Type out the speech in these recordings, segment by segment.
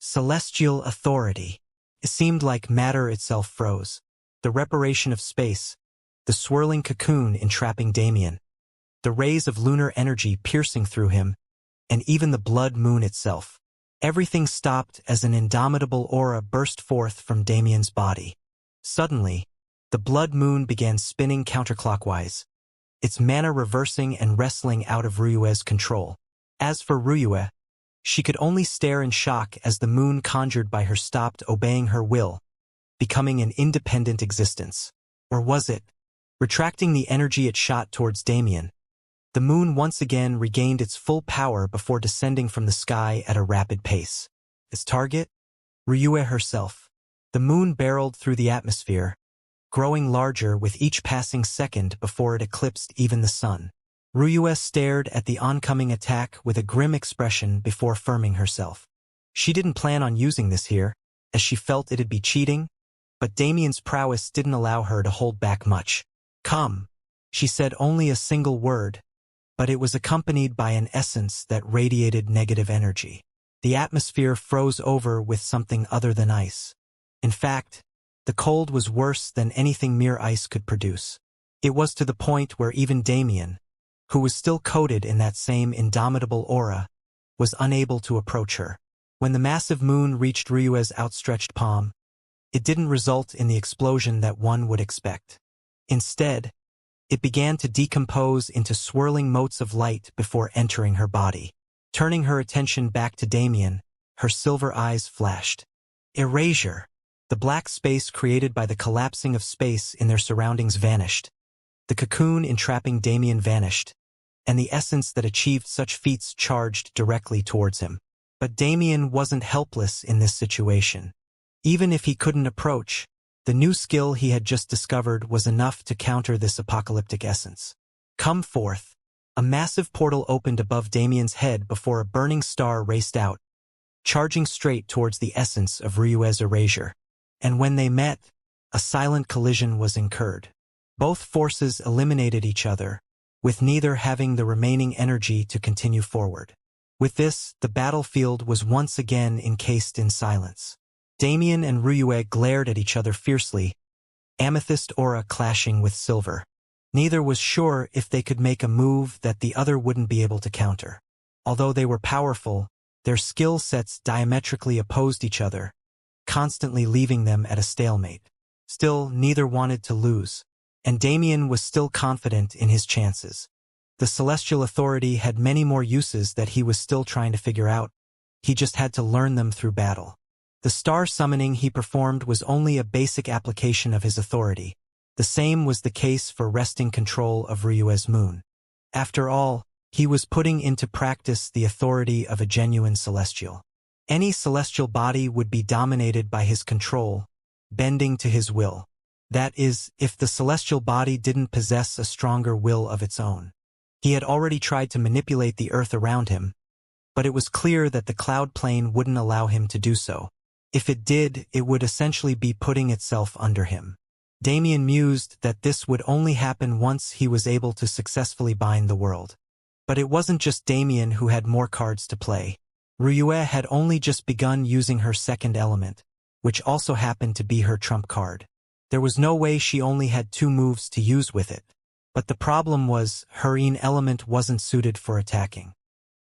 Celestial authority. It seemed like matter itself froze. The reparation of space, the swirling cocoon entrapping Damien, the rays of lunar energy piercing through him, and even the blood moon itself. Everything stopped as an indomitable aura burst forth from Damien's body. Suddenly, the blood moon began spinning counterclockwise, its mana reversing and wrestling out of Ryue's control. As for Ryue, she could only stare in shock as the moon conjured by her stopped obeying her will, becoming an independent existence. Or was it? Retracting the energy it shot towards Damien, the moon once again regained its full power before descending from the sky at a rapid pace. Its target? Ryue herself. The moon barreled through the atmosphere, growing larger with each passing second before it eclipsed even the sun. Ryue stared at the oncoming attack with a grim expression before firming herself. She didn't plan on using this here, as she felt it'd be cheating, but Damien's prowess didn't allow her to hold back much. Come. She said only a single word, but it was accompanied by an essence that radiated negative energy. The atmosphere froze over with something other than ice. In fact, the cold was worse than anything mere ice could produce. It was to the point where even Damien, who was still coated in that same indomitable aura, was unable to approach her. When the massive moon reached Ryue's outstretched palm, it didn't result in the explosion that one would expect. Instead, it began to decompose into swirling motes of light before entering her body. Turning her attention back to Damien, her silver eyes flashed. Erasure. The black space created by the collapsing of space in their surroundings vanished. The cocoon entrapping Damien vanished, and the essence that achieved such feats charged directly towards him. But Damien wasn't helpless in this situation. Even if he couldn't approach, the new skill he had just discovered was enough to counter this apocalyptic essence. Come forth. A massive portal opened above Damien's head before a burning star raced out, charging straight towards the essence of Ryue's erasure. And when they met, a silent collision was incurred. Both forces eliminated each other, with neither having the remaining energy to continue forward. With this, the battlefield was once again encased in silence. Damien and Ryue glared at each other fiercely, amethyst aura clashing with silver. Neither was sure if they could make a move that the other wouldn't be able to counter. Although they were powerful, their skill sets diametrically opposed each other, constantly leaving them at a stalemate. Still, neither wanted to lose, and Damien was still confident in his chances. The celestial authority had many more uses that he was still trying to figure out. He just had to learn them through battle. The star summoning he performed was only a basic application of his authority. The same was the case for wresting control of Ryue's moon. After all, he was putting into practice the authority of a genuine celestial. Any celestial body would be dominated by his control, bending to his will. That is, if the celestial body didn't possess a stronger will of its own. He had already tried to manipulate the earth around him, but it was clear that the cloud plane wouldn't allow him to do so. If it did, it would essentially be putting itself under him. Damien mused that this would only happen once he was able to successfully bind the world. But it wasn't just Damien who had more cards to play. Ryue had only just begun using her second element, which also happened to be her trump card. There was no way she only had 2 moves to use with it. But the problem was, her element wasn't suited for attacking.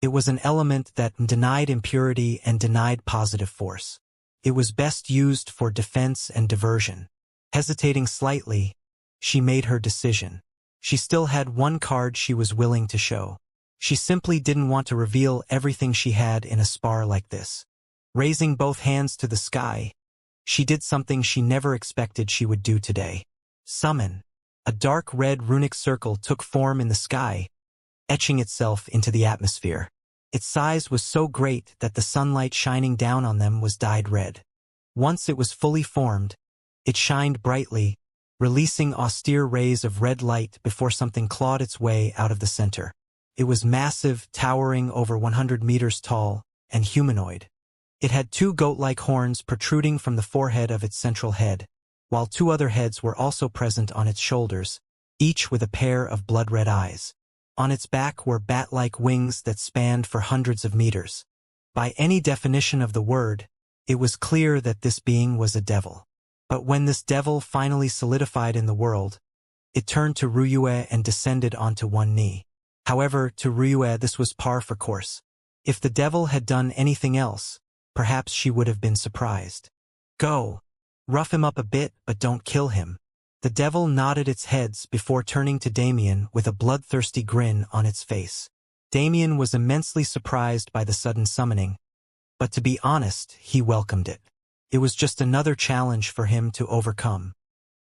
It was an element that denied impurity and denied positive force. It was best used for defense and diversion. Hesitating slightly, she made her decision. She still had 1 card she was willing to show. She simply didn't want to reveal everything she had in a spar like this. Raising both hands to the sky, she did something she never expected she would do today. Summon. A dark red runic circle took form in the sky, etching itself into the atmosphere. Its size was so great that the sunlight shining down on them was dyed red. Once it was fully formed, it shined brightly, releasing austere rays of red light before something clawed its way out of the center. It was massive, towering over 100 meters tall, and humanoid. It had 2 goat-like horns protruding from the forehead of its central head, while 2 other heads were also present on its shoulders, each with a pair of blood-red eyes. On its back were bat-like wings that spanned for hundreds of meters. By any definition of the word, It was clear that this being was a devil. But when this devil finally solidified in the world, it turned to Ruyue and descended onto one knee. However, to Ruyue this was par for course. If the devil had done anything else, perhaps she would have been surprised. Go. Rough him up a bit, but don't kill him. The devil nodded its heads before turning to Damien with a bloodthirsty grin on its face. Damien was immensely surprised by the sudden summoning, but to be honest, he welcomed it. It was just another challenge for him to overcome.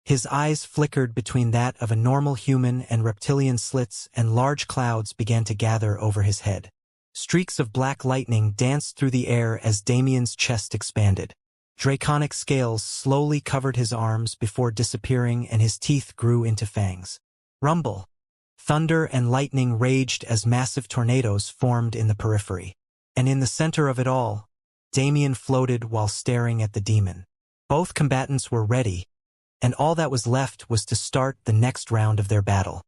His eyes flickered between that of a normal human and reptilian slits, and large clouds began to gather over his head. Streaks of black lightning danced through the air as Damien's chest expanded. Draconic scales slowly covered his arms before disappearing, and his teeth grew into fangs. Rumble. Thunder and lightning raged as massive tornadoes formed in the periphery. And in the center of it all, Damien floated while staring at the demon. Both combatants were ready, and all that was left was to start the next round of their battle.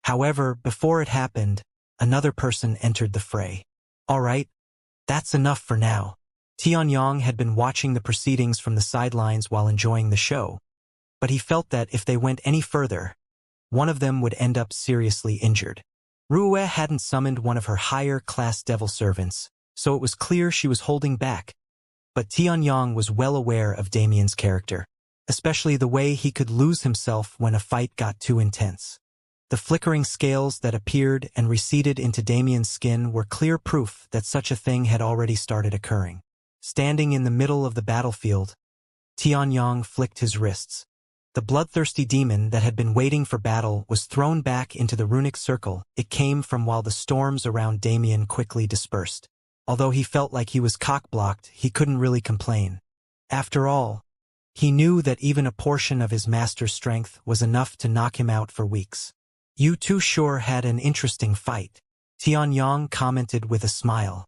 However, before it happened, another person entered the fray. All right, that's enough for now. Tianyang had been watching the proceedings from the sidelines while enjoying the show, but he felt that if they went any further, one of them would end up seriously injured. Rue hadn't summoned one of her higher-class devil servants, so it was clear she was holding back. But Tianyang was well aware of Damien's character, especially the way he could lose himself when a fight got too intense. The flickering scales that appeared and receded into Damien's skin were clear proof that such a thing had already started occurring. Standing in the middle of the battlefield, Tianyang flicked his wrists. The bloodthirsty demon that had been waiting for battle was thrown back into the runic circle it came from while the storms around Damien quickly dispersed. Although he felt like he was cock-blocked, he couldn't really complain. After all, he knew that even a portion of his master's strength was enough to knock him out for weeks. You two sure had an interesting fight, Tianyang commented with a smile.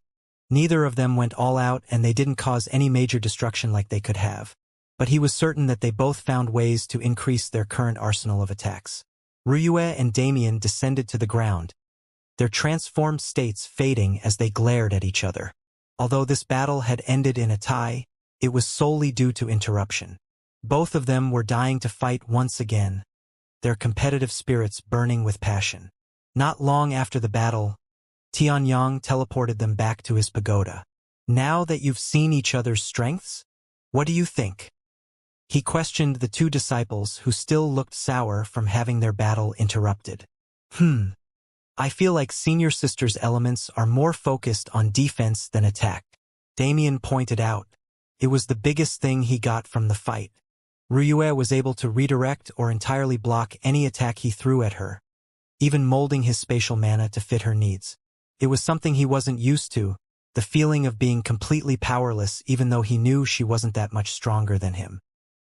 Neither of them went all out and they didn't cause any major destruction like they could have. But he was certain that they both found ways to increase their current arsenal of attacks. Ruyue and Damien descended to the ground, their transformed states fading as they glared at each other. Although this battle had ended in a tie, it was solely due to interruption. Both of them were dying to fight once again, their competitive spirits burning with passion. Not long after the battle, Tianyang teleported them back to his pagoda. Now that you've seen each other's strengths, what do you think? He questioned the two disciples who still looked sour from having their battle interrupted. I feel like senior sister's elements are more focused on defense than attack, Damien pointed out. It was the biggest thing he got from the fight. Ruyue was able to redirect or entirely block any attack he threw at her, even molding his spatial mana to fit her needs. It was something he wasn't used to, the feeling of being completely powerless even though he knew she wasn't that much stronger than him.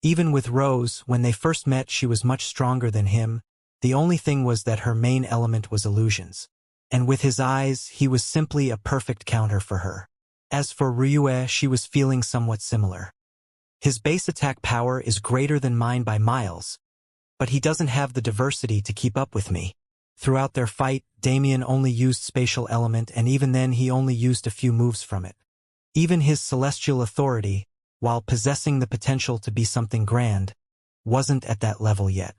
Even with Rose, when they first met she was much stronger than him, the only thing was that her main element was illusions. And with his eyes, he was simply a perfect counter for her. As for Ruyue, she was feeling somewhat similar. His base attack power is greater than mine by miles, but he doesn't have the diversity to keep up with me. Throughout their fight, Damien only used spatial element, and even then he only used a few moves from it. Even his celestial authority, while possessing the potential to be something grand, wasn't at that level yet.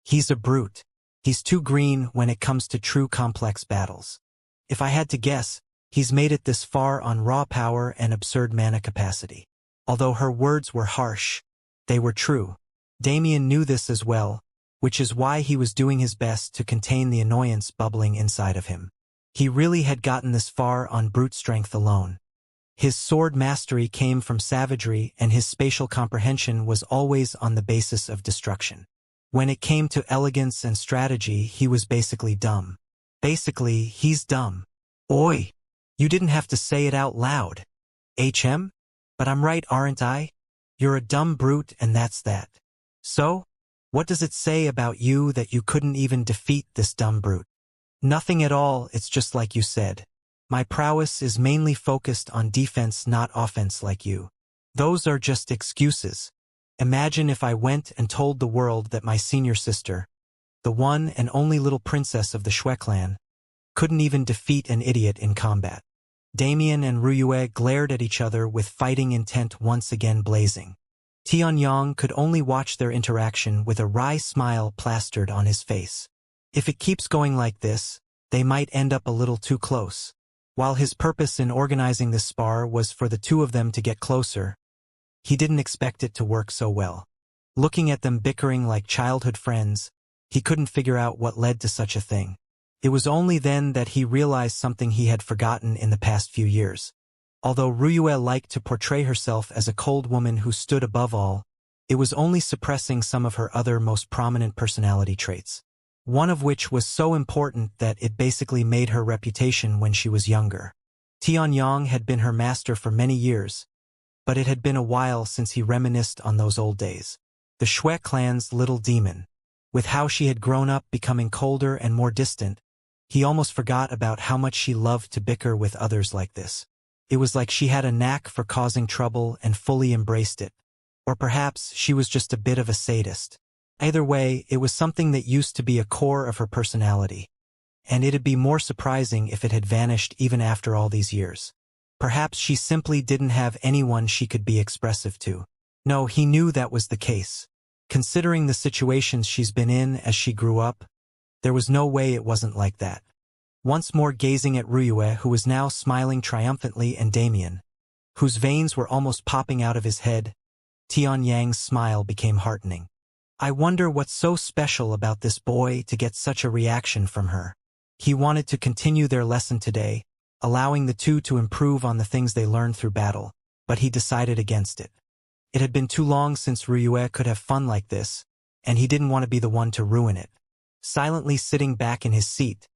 He's a brute. He's too green when it comes to true complex battles. If I had to guess, he's made it this far on raw power and absurd mana capacity. Although her words were harsh, they were true. Damien knew this as well, which is why he was doing his best to contain the annoyance bubbling inside of him. He really had gotten this far on brute strength alone. His sword mastery came from savagery, and his spatial comprehension was always on the basis of destruction. When it came to elegance and strategy, he was basically dumb. Basically, he's dumb. Oi! You didn't have to say it out loud. HM? But I'm right, aren't I? You're a dumb brute, and that's that. So? What does it say about you that you couldn't even defeat this dumb brute? Nothing at all, it's just like you said. My prowess is mainly focused on defense, not offense like you. Those are just excuses. Imagine if I went and told the world that my senior sister, the one and only little princess of the Shui clan, couldn't even defeat an idiot in combat. Damien and Ruyue glared at each other with fighting intent once again blazing. Tianyang could only watch their interaction with a wry smile plastered on his face. If it keeps going like this, they might end up a little too close. While his purpose in organizing this spar was for the two of them to get closer, he didn't expect it to work so well. Looking at them bickering like childhood friends, he couldn't figure out what led to such a thing. It was only then that he realized something he had forgotten in the past few years. Although Ruyue liked to portray herself as a cold woman who stood above all, it was only suppressing some of her other most prominent personality traits. One of which was so important that it basically made her reputation when she was younger. Tianyang had been her master for many years, but it had been a while since he reminisced on those old days. The Shui clan's little demon. With how she had grown up becoming colder and more distant, he almost forgot about how much she loved to bicker with others like this. It was like she had a knack for causing trouble and fully embraced it. Or perhaps she was just a bit of a sadist. Either way, it was something that used to be a core of her personality. And it'd be more surprising if it had vanished even after all these years. Perhaps she simply didn't have anyone she could be expressive to. No, he knew that was the case. Considering the situations she's been in as she grew up, there was no way it wasn't like that. Once more gazing at Ruyue, who was now smiling triumphantly, and Damien, whose veins were almost popping out of his head, Tianyang's smile became heartening. I wonder what's so special about this boy to get such a reaction from her. He wanted to continue their lesson today, allowing the two to improve on the things they learned through battle, but he decided against it. It had been too long since Ruyue could have fun like this, and he didn't want to be the one to ruin it. Silently sitting back in his seat,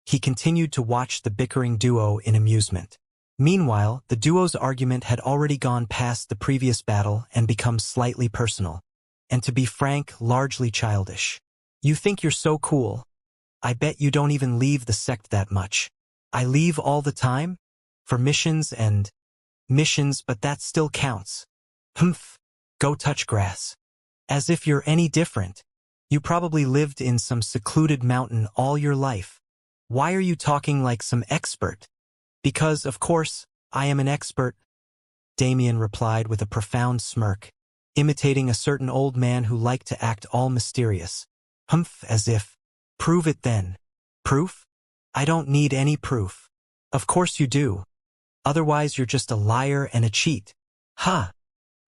he continued to watch the bickering duo in amusement. Meanwhile, the duo's argument had already gone past the previous battle and become slightly personal. And to be frank, largely childish. You think you're so cool. I bet you don't even leave the sect that much. I leave all the time? For missions, but that still counts. Humph. Go touch grass. As if you're any different. You probably lived in some secluded mountain all your life. Why are you talking like some expert? Because, of course, I am an expert, Damien replied with a profound smirk, imitating a certain old man who liked to act all mysterious. Humph, as if. Prove it then. Proof? I don't need any proof. Of course you do. Otherwise you're just a liar and a cheat. Ha!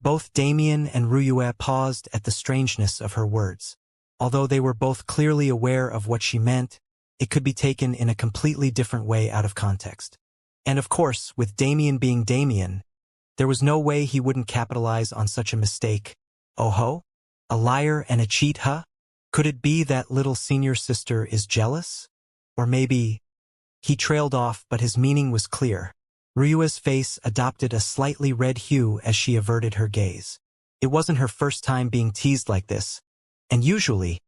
Both Damien and Ruyue paused at the strangeness of her words. Although they were both clearly aware of what she meant, it could be taken in a completely different way out of context. And of course, with Damien being Damien, there was no way he wouldn't capitalize on such a mistake. Oh ho? A liar and a cheat, huh? Could it be that little senior sister is jealous? Or maybe... He trailed off, but his meaning was clear. Ryua's face adopted a slightly red hue as she averted her gaze. It wasn't her first time being teased like this, and usually,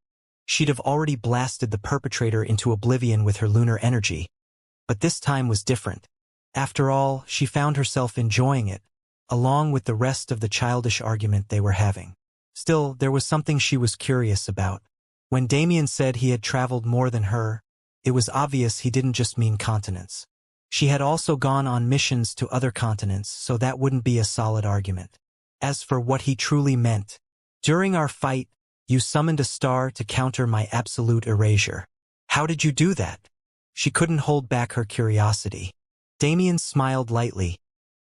she'd have already blasted the perpetrator into oblivion with her lunar energy. But this time was different. After all, she found herself enjoying it, along with the rest of the childish argument they were having. Still, there was something she was curious about. When Damien said he had traveled more than her, it was obvious he didn't just mean continents. She had also gone on missions to other continents, so that wouldn't be a solid argument. As for what he truly meant, during our fight, you summoned a star to counter my absolute erasure. How did you do that? She couldn't hold back her curiosity. Damien smiled lightly,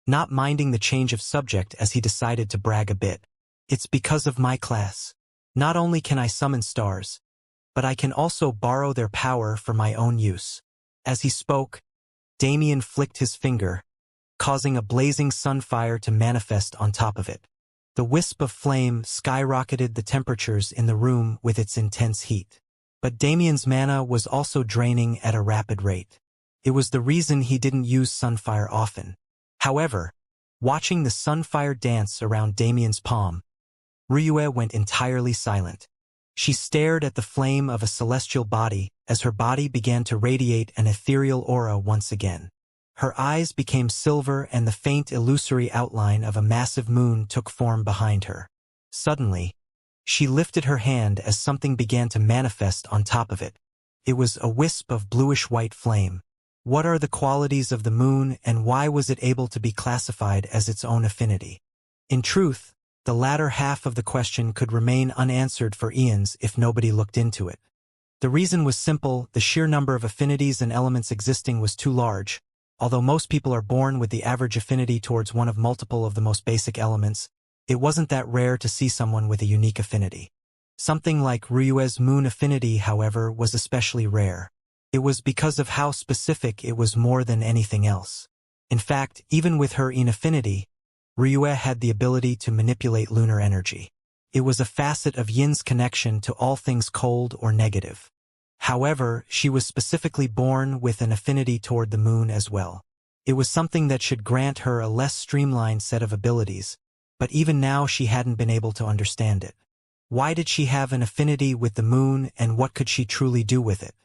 not minding the change of subject as he decided to brag a bit. It's because of my class. Not only can I summon stars, but I can also borrow their power for my own use. As he spoke, Damien flicked his finger, causing a blazing sunfire to manifest on top of it. The wisp of flame skyrocketed the temperatures in the room with its intense heat. But Damien's mana was also draining at a rapid rate. It was the reason he didn't use sunfire often. However, watching the sunfire dance around Damien's palm, Ryue went entirely silent. She stared at the flame of a celestial body as her body began to radiate an ethereal aura once again. Her eyes became silver and the faint illusory outline of a massive moon took form behind her. Suddenly, she lifted her hand as something began to manifest on top of it. It was a wisp of bluish-white flame. What are the qualities of the moon and why was it able to be classified as its own affinity? In truth, the latter half of the question could remain unanswered for eons if nobody looked into it. The reason was simple: the sheer number of affinities and elements existing was too large. Although most people are born with the average affinity towards one of multiple of the most basic elements, it wasn't that rare to see someone with a unique affinity. Something like Ryue's moon affinity, however, was especially rare. It was because of how specific it was more than anything else. In fact, even with her inaffinity, Ryue had the ability to manipulate lunar energy. It was a facet of Yin's connection to all things cold or negative. However, she was specifically born with an affinity toward the moon as well. It was something that should grant her a less streamlined set of abilities, but even now she hadn't been able to understand it. Why did she have an affinity with the moon and what could she truly do with it?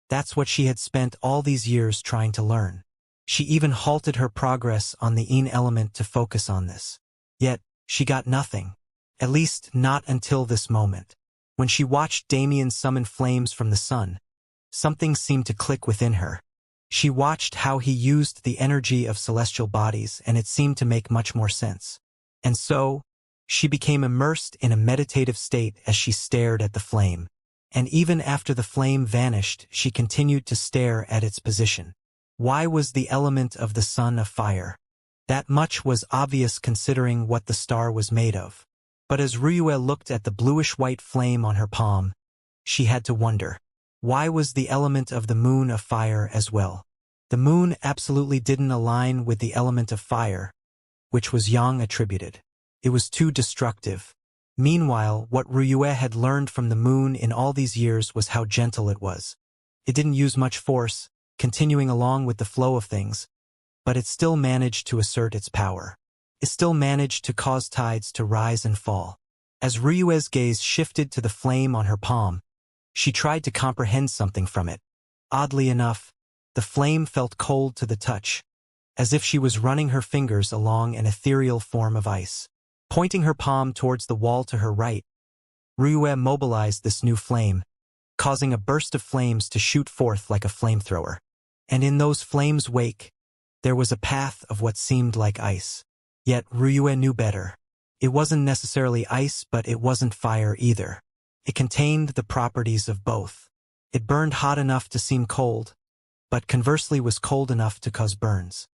That's what she had spent all these years trying to learn. She even halted her progress on the Yin element to focus on this. Yet, she got nothing. At least, not until this moment. When she watched Damien summon flames from the sun, something seemed to click within her. She watched how he used the energy of celestial bodies and it seemed to make much more sense. And so, she became immersed in a meditative state as she stared at the flame. And even after the flame vanished, she continued to stare at its position. Why was the element of the sun a fire? That much was obvious considering what the star was made of. But as Ryue looked at the bluish-white flame on her palm, she had to wonder, why was the element of the moon a fire as well? The moon absolutely didn't align with the element of fire, which was Yang attributed. It was too destructive. Meanwhile, what Ryue had learned from the moon in all these years was how gentle it was. It didn't use much force, continuing along with the flow of things, but it still managed to assert its power. It still managed to cause tides to rise and fall. As Ryue's gaze shifted to the flame on her palm, she tried to comprehend something from it. Oddly enough, the flame felt cold to the touch, as if she was running her fingers along an ethereal form of ice. Pointing her palm towards the wall to her right, Ryue mobilized this new flame, causing a burst of flames to shoot forth like a flamethrower. And in those flames' wake, there was a path of what seemed like ice. Yet Ryue knew better. It wasn't necessarily ice, but it wasn't fire either. It contained the properties of both. It burned hot enough to seem cold, but conversely was cold enough to cause burns.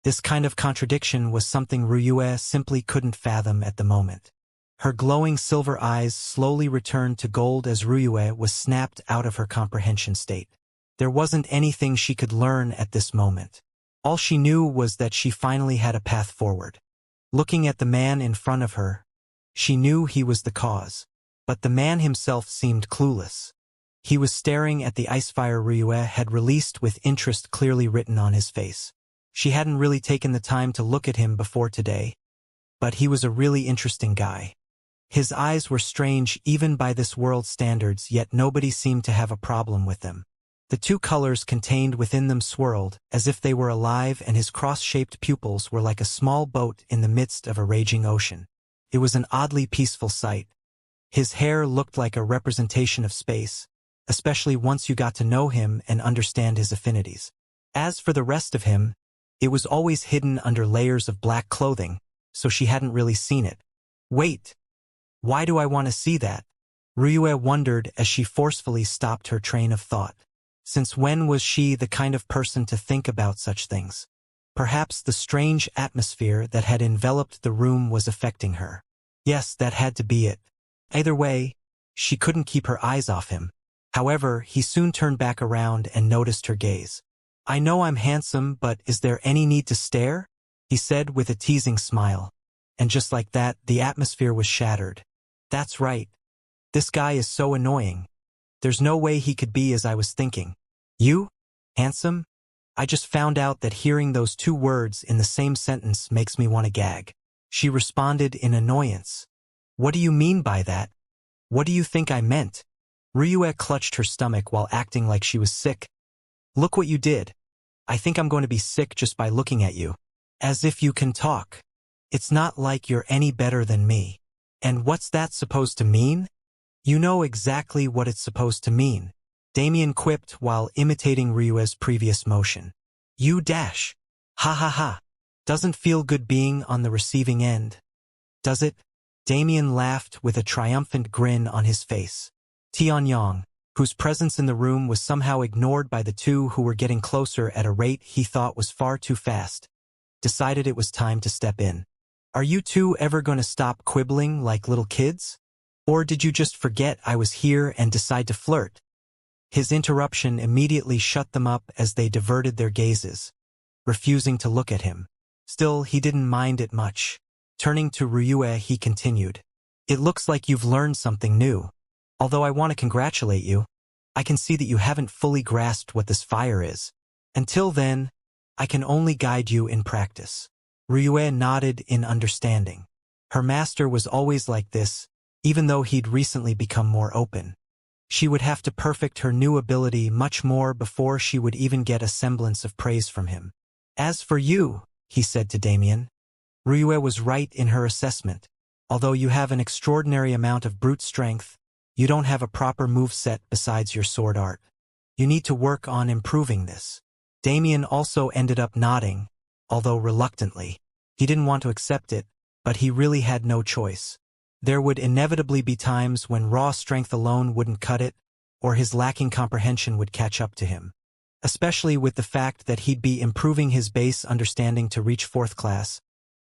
This kind of contradiction was something Ryue simply couldn't fathom at the moment. Her glowing silver eyes slowly returned to gold as Ryue was snapped out of her comprehension state. There wasn't anything she could learn at this moment. All she knew was that she finally had a path forward. Looking at the man in front of her, she knew he was the cause. But the man himself seemed clueless. He was staring at the icefire Ryue had released with interest clearly written on his face. She hadn't really taken the time to look at him before today, but he was a really interesting guy. His eyes were strange even by this world's standards, yet nobody seemed to have a problem with them. The two colors contained within them swirled, as if they were alive, and his cross-shaped pupils were like a small boat in the midst of a raging ocean. It was an oddly peaceful sight. His hair looked like a representation of space, especially once you got to know him and understand his affinities. As for the rest of him, it was always hidden under layers of black clothing, so she hadn't really seen it. Wait! Why do I want to see that? Ryue wondered as she forcefully stopped her train of thought. Since when was she the kind of person to think about such things? Perhaps the strange atmosphere that had enveloped the room was affecting her. Yes, that had to be it. Either way, she couldn't keep her eyes off him. However, he soon turned back around and noticed her gaze. "I know I'm handsome, but is there any need to stare?" he said with a teasing smile. And just like that, the atmosphere was shattered. That's right. This guy is so annoying. There's no way he could be as I was thinking. You? Handsome? I just found out that hearing those two words in the same sentence makes me want to gag. She responded in annoyance. What do you mean by that? What do you think I meant? Ryue clutched her stomach while acting like she was sick. Look what you did. I think I'm going to be sick just by looking at you. As if you can talk. It's not like you're any better than me. And what's that supposed to mean? You know exactly what it's supposed to mean, Damien quipped while imitating Ryue's previous motion. You dash. Ha ha ha. Doesn't feel good being on the receiving end, does it? Damien laughed with a triumphant grin on his face. Tianyang, whose presence in the room was somehow ignored by the two who were getting closer at a rate he thought was far too fast, decided it was time to step in. Are you two ever going to stop quibbling like little kids? Or did you just forget I was here and decide to flirt? His interruption immediately shut them up as they diverted their gazes, refusing to look at him. Still, he didn't mind it much. Turning to Ryue, he continued. It looks like you've learned something new. Although I want to congratulate you, I can see that you haven't fully grasped what this fire is. Until then, I can only guide you in practice. Ryue nodded in understanding. Her master was always like this, even though he'd recently become more open. She would have to perfect her new ability much more before she would even get a semblance of praise from him. As for you, he said to Damien, Ryue was right in her assessment. Although you have an extraordinary amount of brute strength, you don't have a proper moveset besides your sword art. You need to work on improving this. Damien also ended up nodding, although reluctantly. He didn't want to accept it, but he really had no choice. There would inevitably be times when raw strength alone wouldn't cut it, or his lacking comprehension would catch up to him. Especially with the fact that he'd be improving his base understanding to reach 4th class,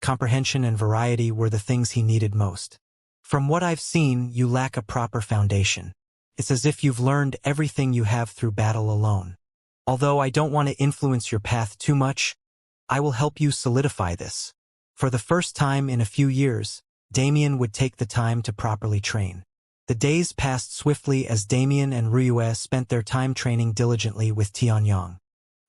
comprehension and variety were the things he needed most. From what I've seen, you lack a proper foundation. It's as if you've learned everything you have through battle alone. Although I don't want to influence your path too much, I will help you solidify this. For the first time in a few years, Damien would take the time to properly train. The days passed swiftly as Damien and Ryue spent their time training diligently with Tianyang.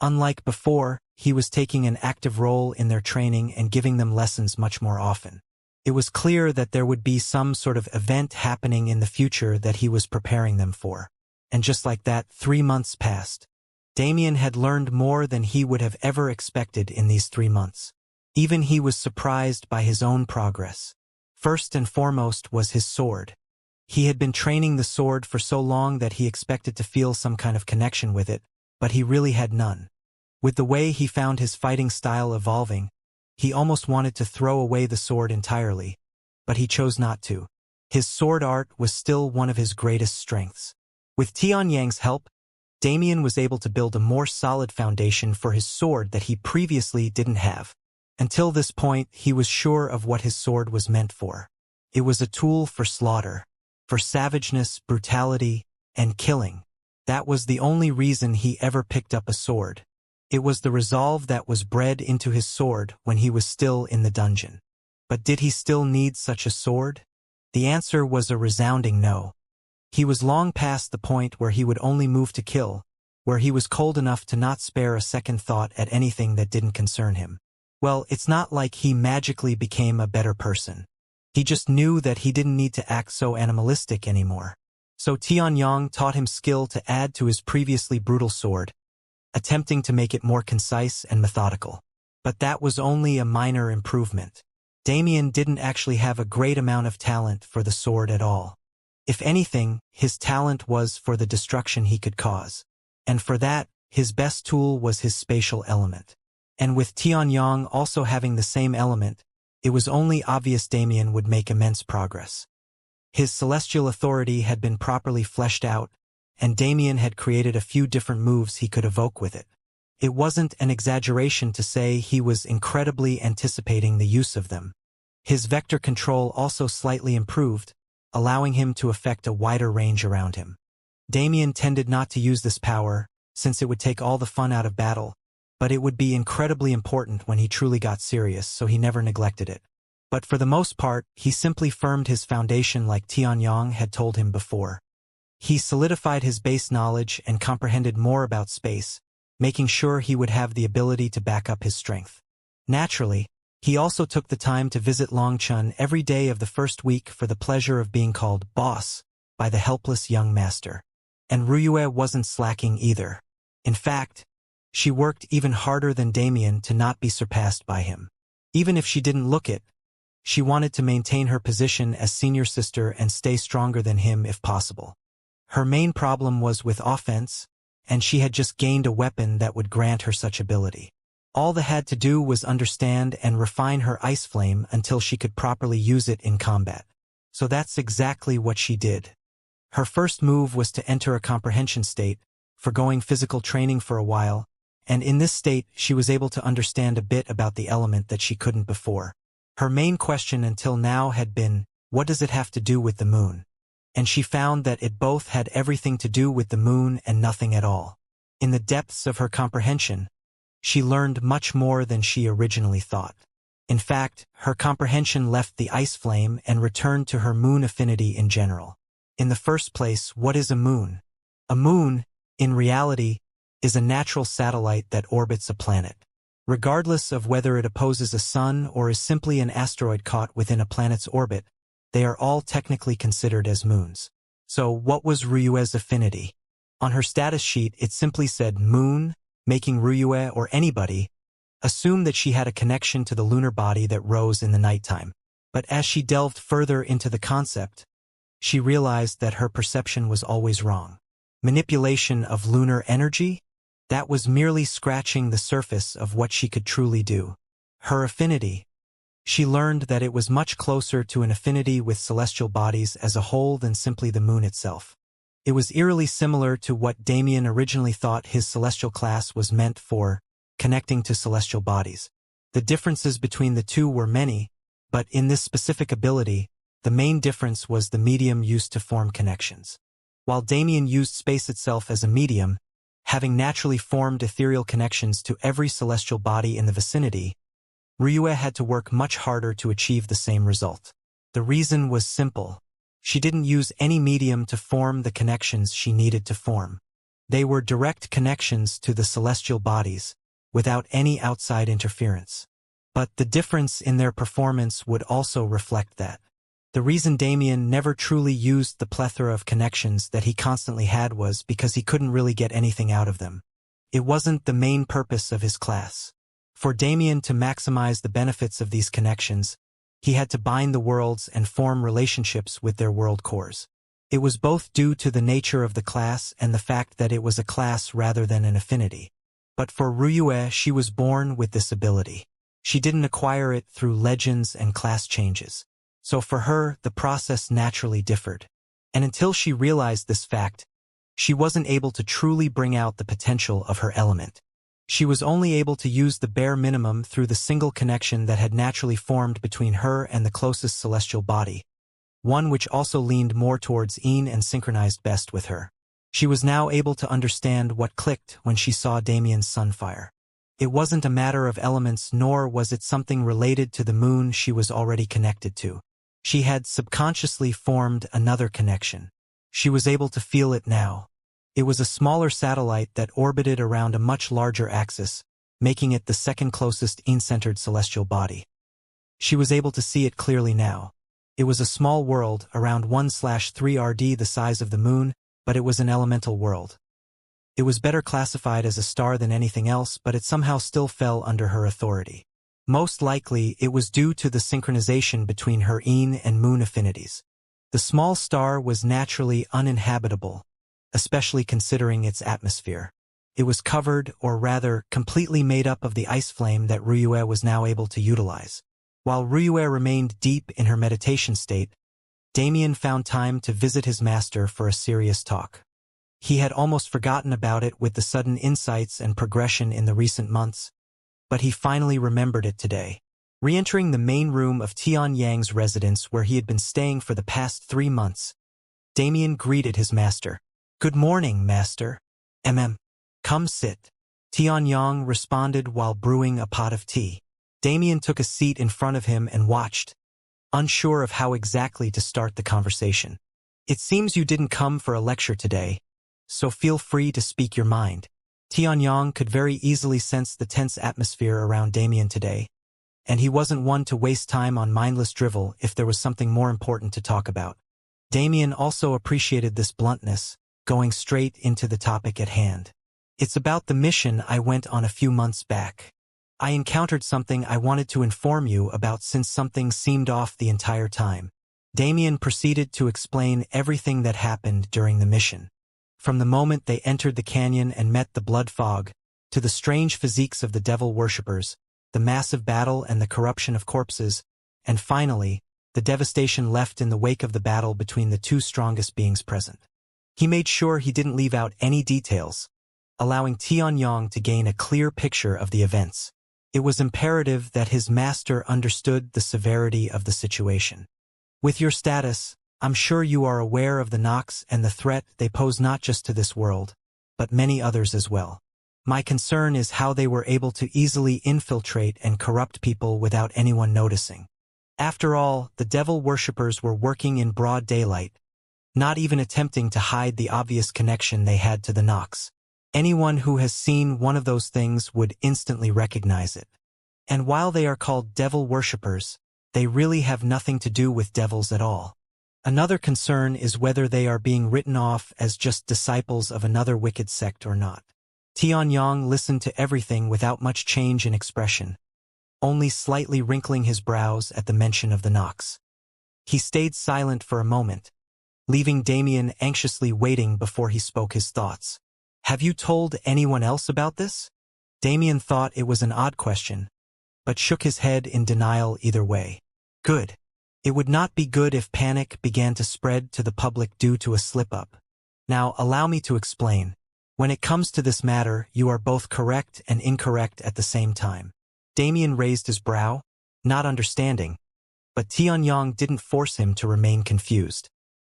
Unlike before, he was taking an active role in their training and giving them lessons much more often. It was clear that there would be some sort of event happening in the future that he was preparing them for. And just like that, 3 months passed. Damien had learned more than he would have ever expected in these 3 months. Even he was surprised by his own progress. First and foremost was his sword. He had been training the sword for so long that he expected to feel some kind of connection with it, but he really had none. With the way he found his fighting style evolving, he almost wanted to throw away the sword entirely, but he chose not to. His sword art was still one of his greatest strengths. With Tianyang's help, Damien was able to build a more solid foundation for his sword that he previously didn't have. Until this point, he was sure of what his sword was meant for. It was a tool for slaughter, for savageness, brutality, and killing. That was the only reason he ever picked up a sword. It was the resolve that was bred into his sword when he was still in the dungeon. But did he still need such a sword? The answer was a resounding no. He was long past the point where he would only move to kill, where he was cold enough to not spare a second thought at anything that didn't concern him. Well, it's not like he magically became a better person. He just knew that he didn't need to act so animalistic anymore. So Tianyang taught him skill to add to his previously brutal sword, attempting to make it more concise and methodical. But that was only a minor improvement. Damien didn't actually have a great amount of talent for the sword at all. If anything, his talent was for the destruction he could cause. And for that, his best tool was his spatial element. And with Tianyang also having the same element, it was only obvious Damien would make immense progress. His celestial authority had been properly fleshed out, and Damien had created a few different moves he could evoke with it. It wasn't an exaggeration to say he was incredibly anticipating the use of them. His vector control also slightly improved, allowing him to affect a wider range around him. Damien tended not to use this power, since it would take all the fun out of battle, but it would be incredibly important when he truly got serious, so he never neglected it. But for the most part, he simply firmed his foundation like Tianyang had told him before. He solidified his base knowledge and comprehended more about space, making sure he would have the ability to back up his strength. Naturally, he also took the time to visit Longchun every day of the first week for the pleasure of being called boss by the helpless young master. And Ryue wasn't slacking either. In fact, she worked even harder than Damien to not be surpassed by him. Even if she didn't look it, she wanted to maintain her position as senior sister and stay stronger than him if possible. Her main problem was with offense, and she had just gained a weapon that would grant her such ability. All that had to do was understand and refine her ice flame until she could properly use it in combat. So that's exactly what she did. Her first move was to enter a comprehension state, forgoing physical training for a while, and in this state she was able to understand a bit about the element that she couldn't before. Her main question until now had been, what does it have to do with the moon? And she found that it both had everything to do with the moon and nothing at all. In the depths of her comprehension, she learned much more than she originally thought. In fact, her comprehension left the ice flame and returned to her moon affinity in general. In the first place, what is a moon? A moon, in reality, is a natural satellite that orbits a planet. Regardless of whether it opposes a sun or is simply an asteroid caught within a planet's orbit, they are all technically considered as moons. So what was Ryue's affinity? On her status sheet it simply said moon, making Ryue or anybody assume that she had a connection to the lunar body that rose in the nighttime. But as she delved further into the concept, she realized that her perception was always wrong. Manipulation of lunar energy? That was merely scratching the surface of what she could truly do. Her affinity. She learned that it was much closer to an affinity with celestial bodies as a whole than simply the moon itself. It was eerily similar to what Damien originally thought his celestial class was meant for, connecting to celestial bodies. The differences between the two were many, but in this specific ability, the main difference was the medium used to form connections. While Damien used space itself as a medium, having naturally formed ethereal connections to every celestial body in the vicinity, Ryue had to work much harder to achieve the same result. The reason was simple. She didn't use any medium to form the connections she needed to form. They were direct connections to the celestial bodies, without any outside interference. But the difference in their performance would also reflect that. The reason Damien never truly used the plethora of connections that he constantly had was because he couldn't really get anything out of them. It wasn't the main purpose of his class. For Damien to maximize the benefits of these connections, he had to bind the worlds and form relationships with their world cores. It was both due to the nature of the class and the fact that it was a class rather than an affinity. But for Ryue, she was born with this ability. She didn't acquire it through legends and class changes. So for her, the process naturally differed. And until she realized this fact, she wasn't able to truly bring out the potential of her element. She was only able to use the bare minimum through the single connection that had naturally formed between her and the closest celestial body, one which also leaned more towards Een and synchronized best with her. She was now able to understand what clicked when she saw Damien's sunfire. It wasn't a matter of elements, nor was it something related to the moon she was already connected to. She had subconsciously formed another connection. She was able to feel it now. It was a smaller satellite that orbited around a much larger axis, making it the second closest Een-centered celestial body. She was able to see it clearly now. It was a small world, around 1/3 RD the size of the moon, but it was an elemental world. It was better classified as a star than anything else, but it somehow still fell under her authority. Most likely, it was due to the synchronization between her Een and moon affinities. The small star was naturally uninhabitable, especially considering its atmosphere. It was covered, or rather, completely made up of the ice flame that Ryue was now able to utilize. While Ryue remained deep in her meditation state, Damien found time to visit his master for a serious talk. He had almost forgotten about it with the sudden insights and progression in the recent months, but he finally remembered it today. Re-entering the main room of Tian Yang's residence where he had been staying for the past 3 months, Damien greeted his master. "Good morning, master. Come sit." Tian Yang responded while brewing a pot of tea. Damien took a seat in front of him and watched, unsure of how exactly to start the conversation. "It seems you didn't come for a lecture today, so feel free to speak your mind." Tian Yang could very easily sense the tense atmosphere around Damien today, and he wasn't one to waste time on mindless drivel if there was something more important to talk about. Damien also appreciated this bluntness, going straight into the topic at hand. "It's about the mission I went on a few months back. I encountered something I wanted to inform you about since something seemed off the entire time." Damien proceeded to explain everything that happened during the mission. From the moment they entered the canyon and met the blood fog, to the strange physiques of the devil worshippers, the massive battle and the corruption of corpses, and finally, the devastation left in the wake of the battle between the two strongest beings present. He made sure he didn't leave out any details, allowing Tianyong to gain a clear picture of the events. It was imperative that his master understood the severity of the situation. With your status, I'm sure you are aware of the Nox and the threat they pose not just to this world, but many others as well. My concern is how they were able to easily infiltrate and corrupt people without anyone noticing. After all, the devil worshippers were working in broad daylight, not even attempting to hide the obvious connection they had to the Nox. Anyone who has seen one of those things would instantly recognize it. And while they are called devil worshippers, they really have nothing to do with devils at all. Another concern is whether they are being written off as just disciples of another wicked sect or not. Tianyong listened to everything without much change in expression, only slightly wrinkling his brows at the mention of the Nox. He stayed silent for a moment, leaving Damien anxiously waiting before he spoke his thoughts. Have you told anyone else about this? Damien thought it was an odd question, but shook his head in denial either way. Good. It would not be good if panic began to spread to the public due to a slip-up. Now, allow me to explain. When it comes to this matter, you are both correct and incorrect at the same time. Damien raised his brow, not understanding, but Tianyong didn't force him to remain confused.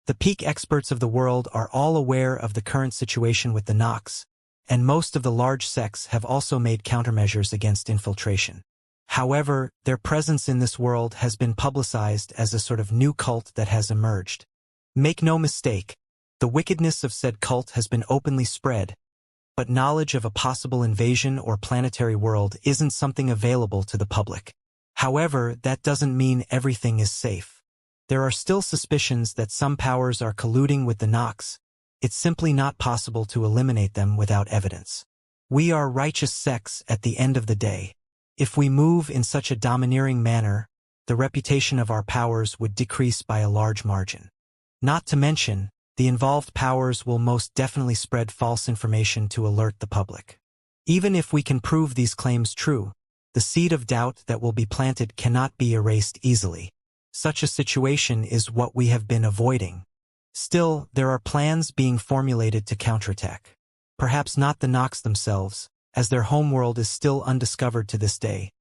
The peak experts of the world are all aware of the current situation with the Nox, and most of the large sects have also made countermeasures against infiltration. However, their presence in this world has been publicized as a sort of new cult that has emerged. Make no mistake, the wickedness of said cult has been openly spread, but knowledge of a possible invasion or planetary world isn't something available to the public. However, that doesn't mean everything is safe. There are still suspicions that some powers are colluding with the Nox. It's simply not possible to eliminate them without evidence. We are righteous sects at the end of the day. If we move in such a domineering manner, the reputation of our powers would decrease by a large margin. Not to mention, the involved powers will most definitely spread false information to alert the public. Even if we can prove these claims true, the seed of doubt that will be planted cannot be erased easily. Such a situation is what we have been avoiding. Still, there are plans being formulated to counterattack. Perhaps not the Nox themselves, as their homeworld is still undiscovered to this day.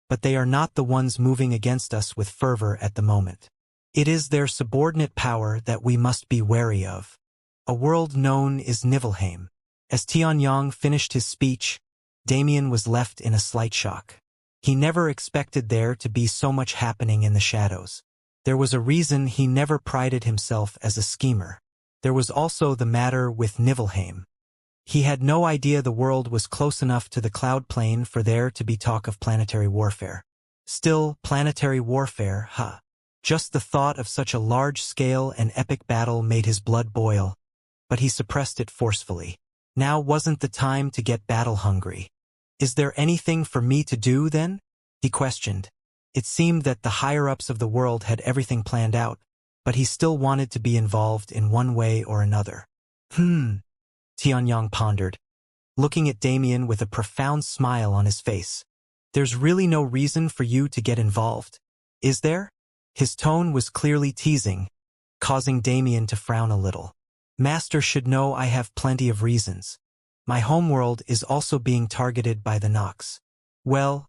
But they are not the ones moving against us with fervor at the moment. It is their subordinate power that we must be wary of. A world known is Niflheim. As Tianyong finished his speech, Damien was left in a slight shock. He never expected there to be so much happening in the shadows. There was a reason he never prided himself as a schemer. There was also the matter with Niflheim. He had no idea the world was close enough to the cloud plane for there to be talk of planetary warfare. Still, planetary warfare, huh? Just the thought of such a large-scale and epic battle made his blood boil, but he suppressed it forcefully. Now wasn't the time to get battle-hungry. Is there anything for me to do, then? He questioned. It seemed that the higher-ups of the world had everything planned out, but he still wanted to be involved in one way or another. Tianyong pondered, looking at Damien with a profound smile on his face. There's really no reason for you to get involved, is there? His tone was clearly teasing, causing Damien to frown a little. Master should know I have plenty of reasons. My homeworld is also being targeted by the Nox. Well,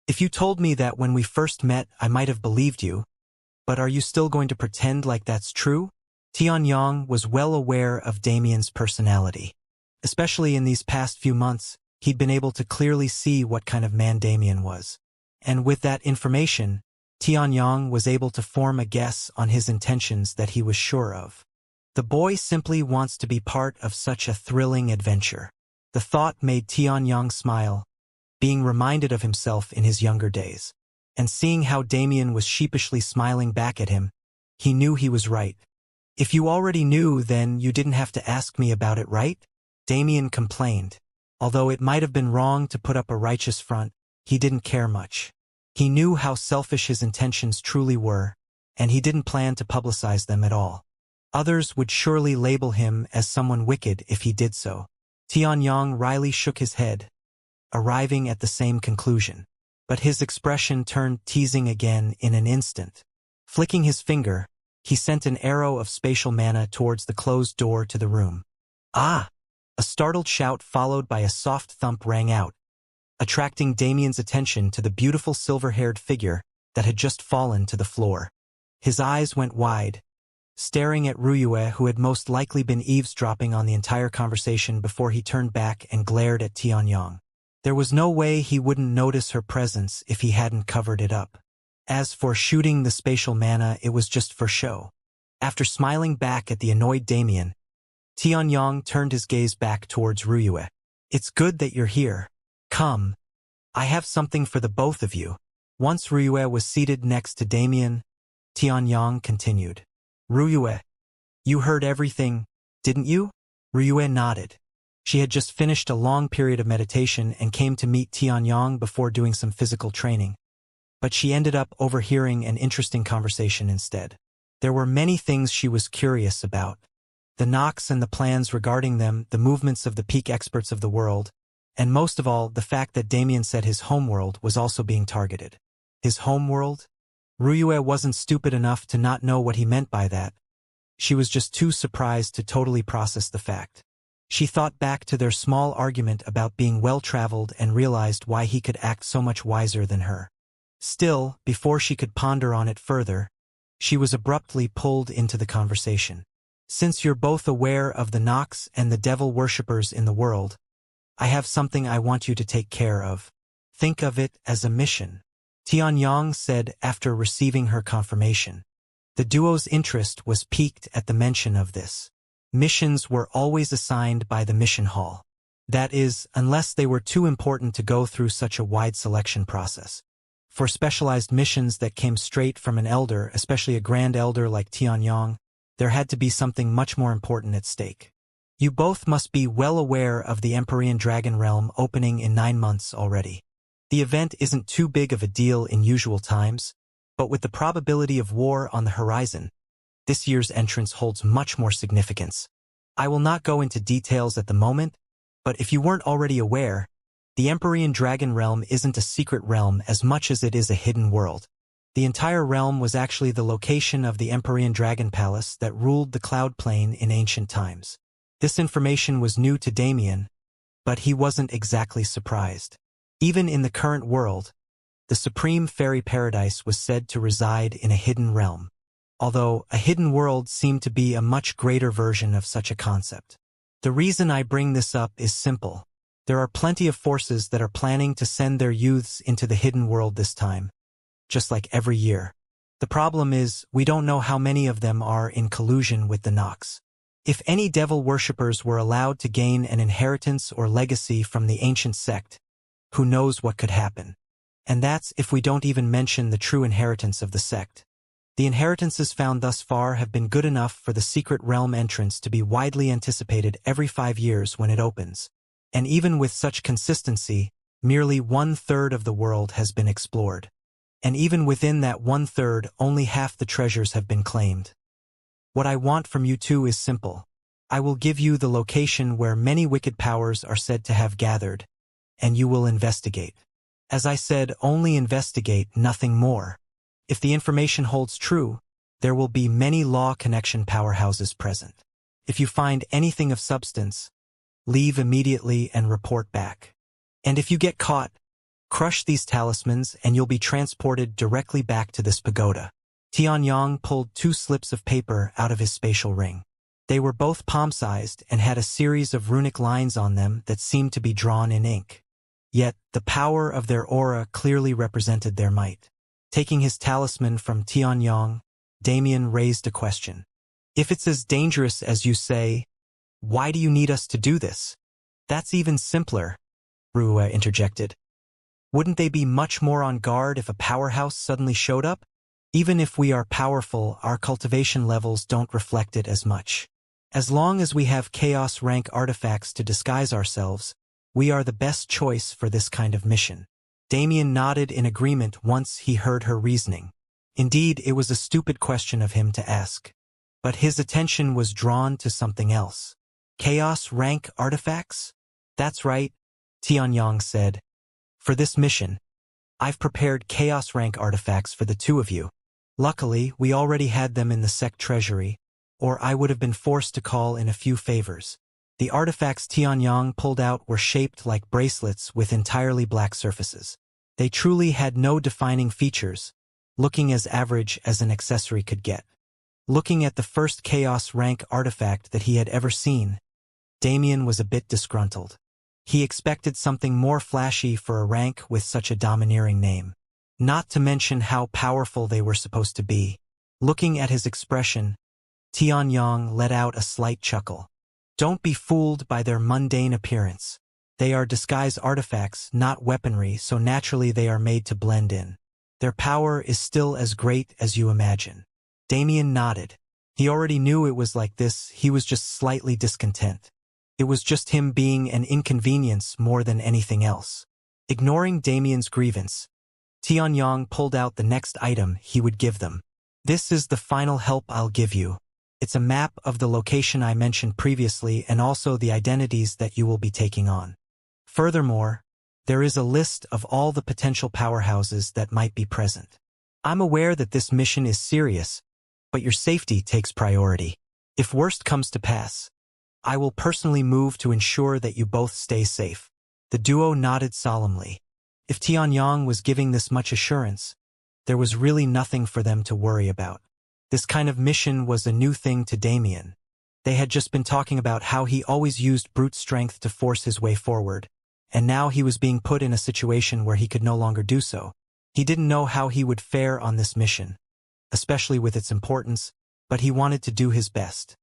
if you told me that when we first met, I might have believed you. But are you still going to pretend like that's true? Tianyong was well aware of Damien's personality. Especially in these past few months, he'd been able to clearly see what kind of man Damien was. And with that information, Tianyong was able to form a guess on his intentions that he was sure of. The boy simply wants to be part of such a thrilling adventure. The thought made Tianyong smile, being reminded of himself in his younger days. And seeing how Damien was sheepishly smiling back at him, he knew he was right. If you already knew, then you didn't have to ask me about it, right? Damien complained. Although it might have been wrong to put up a righteous front, he didn't care much. He knew how selfish his intentions truly were, and he didn't plan to publicize them at all. Others would surely label him as someone wicked if he did so. Tianyang wryly shook his head, arriving at the same conclusion. But his expression turned teasing again in an instant. Flicking his finger, he sent an arrow of spatial mana towards the closed door to the room. Ah! A startled shout followed by a soft thump rang out, attracting Damien's attention to the beautiful silver-haired figure that had just fallen to the floor. His eyes went wide, staring at Ruyue, who had most likely been eavesdropping on the entire conversation before he turned back and glared at Tianyang. There was no way he wouldn't notice her presence if he hadn't covered it up. As for shooting the spatial mana, it was just for show. After smiling back at the annoyed Damien, Tianyang turned his gaze back towards Ruyue. It's good that you're here. Come. I have something for the both of you. Once Ruyue was seated next to Damien, Tianyang continued. Ruyue, you heard everything, didn't you? Ruyue nodded. She had just finished a long period of meditation and came to meet Tianyang before doing some physical training. But she ended up overhearing an interesting conversation instead. There were many things she was curious about. The Nox and the plans regarding them, the movements of the peak experts of the world, and most of all, the fact that Damien said his homeworld was also being targeted. His homeworld? Ruyue wasn't stupid enough to not know what he meant by that. She was just too surprised to totally process the fact. She thought back to their small argument about being well-traveled and realized why he could act so much wiser than her. Still, before she could ponder on it further, she was abruptly pulled into the conversation. Since you're both aware of the Nox and the devil worshippers in the world, I have something I want you to take care of. Think of it as a mission, Tianyang said after receiving her confirmation. The duo's interest was piqued at the mention of this. Missions were always assigned by the mission hall. That is, unless they were too important to go through such a wide selection process. For specialized missions that came straight from an elder, especially a grand elder like Tianyang, there had to be something much more important at stake. You both must be well aware of the Empyrean Dragon Realm opening in 9 months already. The event isn't too big of a deal in usual times, but with the probability of war on the horizon, this year's entrance holds much more significance. I will not go into details at the moment, but if you weren't already aware, the Empyrean Dragon Realm isn't a secret realm as much as it is a hidden world. The entire realm was actually the location of the Empyrean Dragon Palace that ruled the Cloud Plane in ancient times. This information was new to Damien, but he wasn't exactly surprised. Even in the current world, the Supreme Fairy Paradise was said to reside in a hidden realm, although a hidden world seemed to be a much greater version of such a concept. The reason I bring this up is simple. There are plenty of forces that are planning to send their youths into the hidden world this time, just like every year. The problem is, we don't know how many of them are in collusion with the Nox. If any devil worshippers were allowed to gain an inheritance or legacy from the ancient sect, who knows what could happen? And that's if we don't even mention the true inheritance of the sect. The inheritances found thus far have been good enough for the secret realm entrance to be widely anticipated every 5 years when it opens. And even with such consistency, merely 1/3 of the world has been explored. And even within that 1/3, only half the treasures have been claimed. What I want from you two is simple. I will give you the location where many wicked powers are said to have gathered, and you will investigate. As I said, only investigate, nothing more. If the information holds true, there will be many law connection powerhouses present. If you find anything of substance, leave immediately and report back. And if you get caught, crush these talismans and you'll be transported directly back to this pagoda. Tianyang pulled 2 slips of paper out of his spatial ring. They were both palm-sized and had a series of runic lines on them that seemed to be drawn in ink. Yet, the power of their aura clearly represented their might. Taking his talisman from Tianyang, Damien raised a question. If it's as dangerous as you say, why do you need us to do this? That's even simpler, Ruyue interjected. Wouldn't they be much more on guard if a powerhouse suddenly showed up? Even if we are powerful, our cultivation levels don't reflect it as much. As long as we have chaos rank artifacts to disguise ourselves, we are the best choice for this kind of mission. Damien nodded in agreement once he heard her reasoning. Indeed, it was a stupid question of him to ask. But his attention was drawn to something else. Chaos rank artifacts? That's right, Tianyang said. For this mission, I've prepared chaos rank artifacts for the two of you. Luckily, we already had them in the sect treasury, or I would have been forced to call in a few favors. The artifacts Tianyang pulled out were shaped like bracelets with entirely black surfaces. They truly had no defining features, looking as average as an accessory could get. Looking at the first chaos rank artifact that he had ever seen, Damien was a bit disgruntled. He expected something more flashy for a rank with such a domineering name. Not to mention how powerful they were supposed to be. Looking at his expression, Tianyang let out a slight chuckle. Don't be fooled by their mundane appearance. They are disguise artifacts, not weaponry, so naturally they are made to blend in. Their power is still as great as you imagine. Damien nodded. He already knew it was like this, he was just slightly discontent. It was just him being an inconvenience more than anything else. Ignoring Damien's grievance, Tianyang pulled out the next item he would give them. This is the final help I'll give you. It's a map of the location I mentioned previously and also the identities that you will be taking on. Furthermore, there is a list of all the potential powerhouses that might be present. I'm aware that this mission is serious, but your safety takes priority. If worst comes to pass, I will personally move to ensure that you both stay safe. The duo nodded solemnly. If Tianyang was giving this much assurance, there was really nothing for them to worry about. This kind of mission was a new thing to Damien. They had just been talking about how he always used brute strength to force his way forward, and now he was being put in a situation where he could no longer do so. He didn't know how he would fare on this mission, especially with its importance, but he wanted to do his best.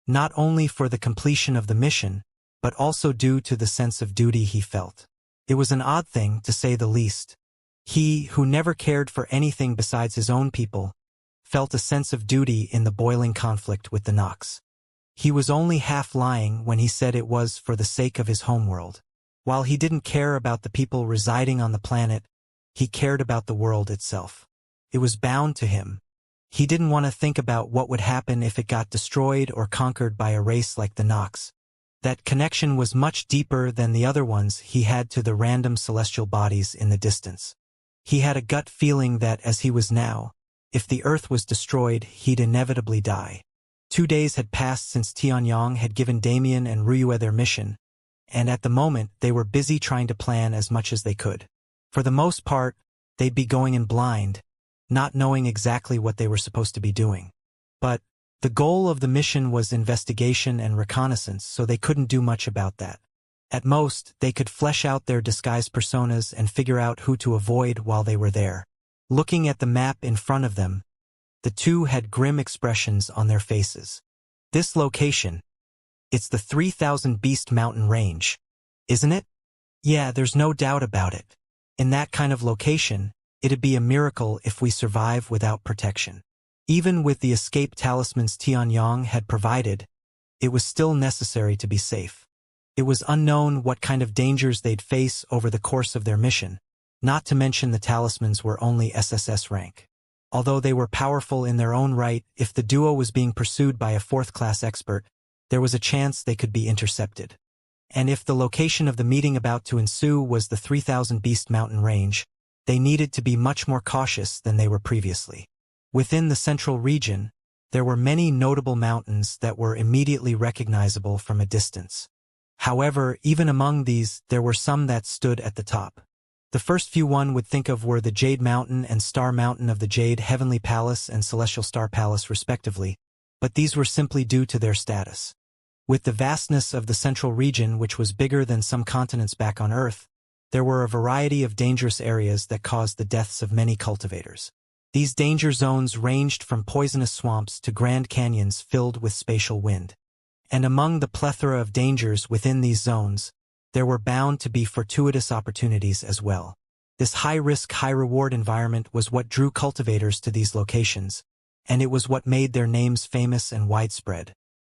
Not only for the completion of the mission, but also due to the sense of duty he felt. It was an odd thing, to say the least. He, who never cared for anything besides his own people, felt a sense of duty in the boiling conflict with the Nox. He was only half lying when he said it was for the sake of his homeworld. While he didn't care about the people residing on the planet, he cared about the world itself. It was bound to him. He didn't want to think about what would happen if it got destroyed or conquered by a race like the Nox. That connection was much deeper than the other ones he had to the random celestial bodies in the distance. He had a gut feeling that as he was now, if the Earth was destroyed, he'd inevitably die. 2 days had passed since Tianyang had given Damien and Ruyue their mission, and at the moment they were busy trying to plan as much as they could. For the most part, they'd be going in blind, not knowing exactly what they were supposed to be doing. But the goal of the mission was investigation and reconnaissance, so they couldn't do much about that. At most, they could flesh out their disguised personas and figure out who to avoid while they were there. Looking at the map in front of them, the two had grim expressions on their faces. This location, it's the 3000 Beast Mountain Range, isn't it? Yeah, there's no doubt about it. In that kind of location, it'd be a miracle if we survive without protection. Even with the escape talismans Tianyang had provided, it was still necessary to be safe. It was unknown what kind of dangers they'd face over the course of their mission, not to mention the talismans were only SSS rank. Although they were powerful in their own right, if the duo was being pursued by a 4th-class expert, there was a chance they could be intercepted. And if the location of the meeting about to ensue was the 3000 Beast Mountain Range, they needed to be much more cautious than they were previously. Within the central region, there were many notable mountains that were immediately recognizable from a distance. However, even among these, there were some that stood at the top. The first few one would think of were the Jade Mountain and Star Mountain of the Jade Heavenly Palace and Celestial Star Palace respectively, but these were simply due to their status. With the vastness of the central region, which was bigger than some continents back on Earth, there were a variety of dangerous areas that caused the deaths of many cultivators. These danger zones ranged from poisonous swamps to grand canyons filled with spatial wind. And among the plethora of dangers within these zones, there were bound to be fortuitous opportunities as well. This high-risk, high-reward environment was what drew cultivators to these locations, and it was what made their names famous and widespread.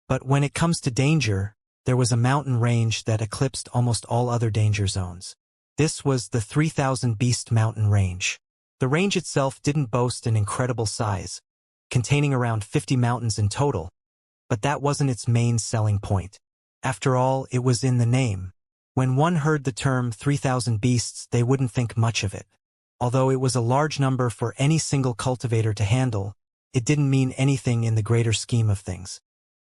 But when it comes to danger, there was a mountain range that eclipsed almost all other danger zones. This was the 3000 Beast Mountain Range. The range itself didn't boast an incredible size, containing around 50 mountains in total, but that wasn't its main selling point. After all, it was in the name. When one heard the term 3,000 beasts, they wouldn't think much of it. Although it was a large number for any single cultivator to handle, it didn't mean anything in the greater scheme of things.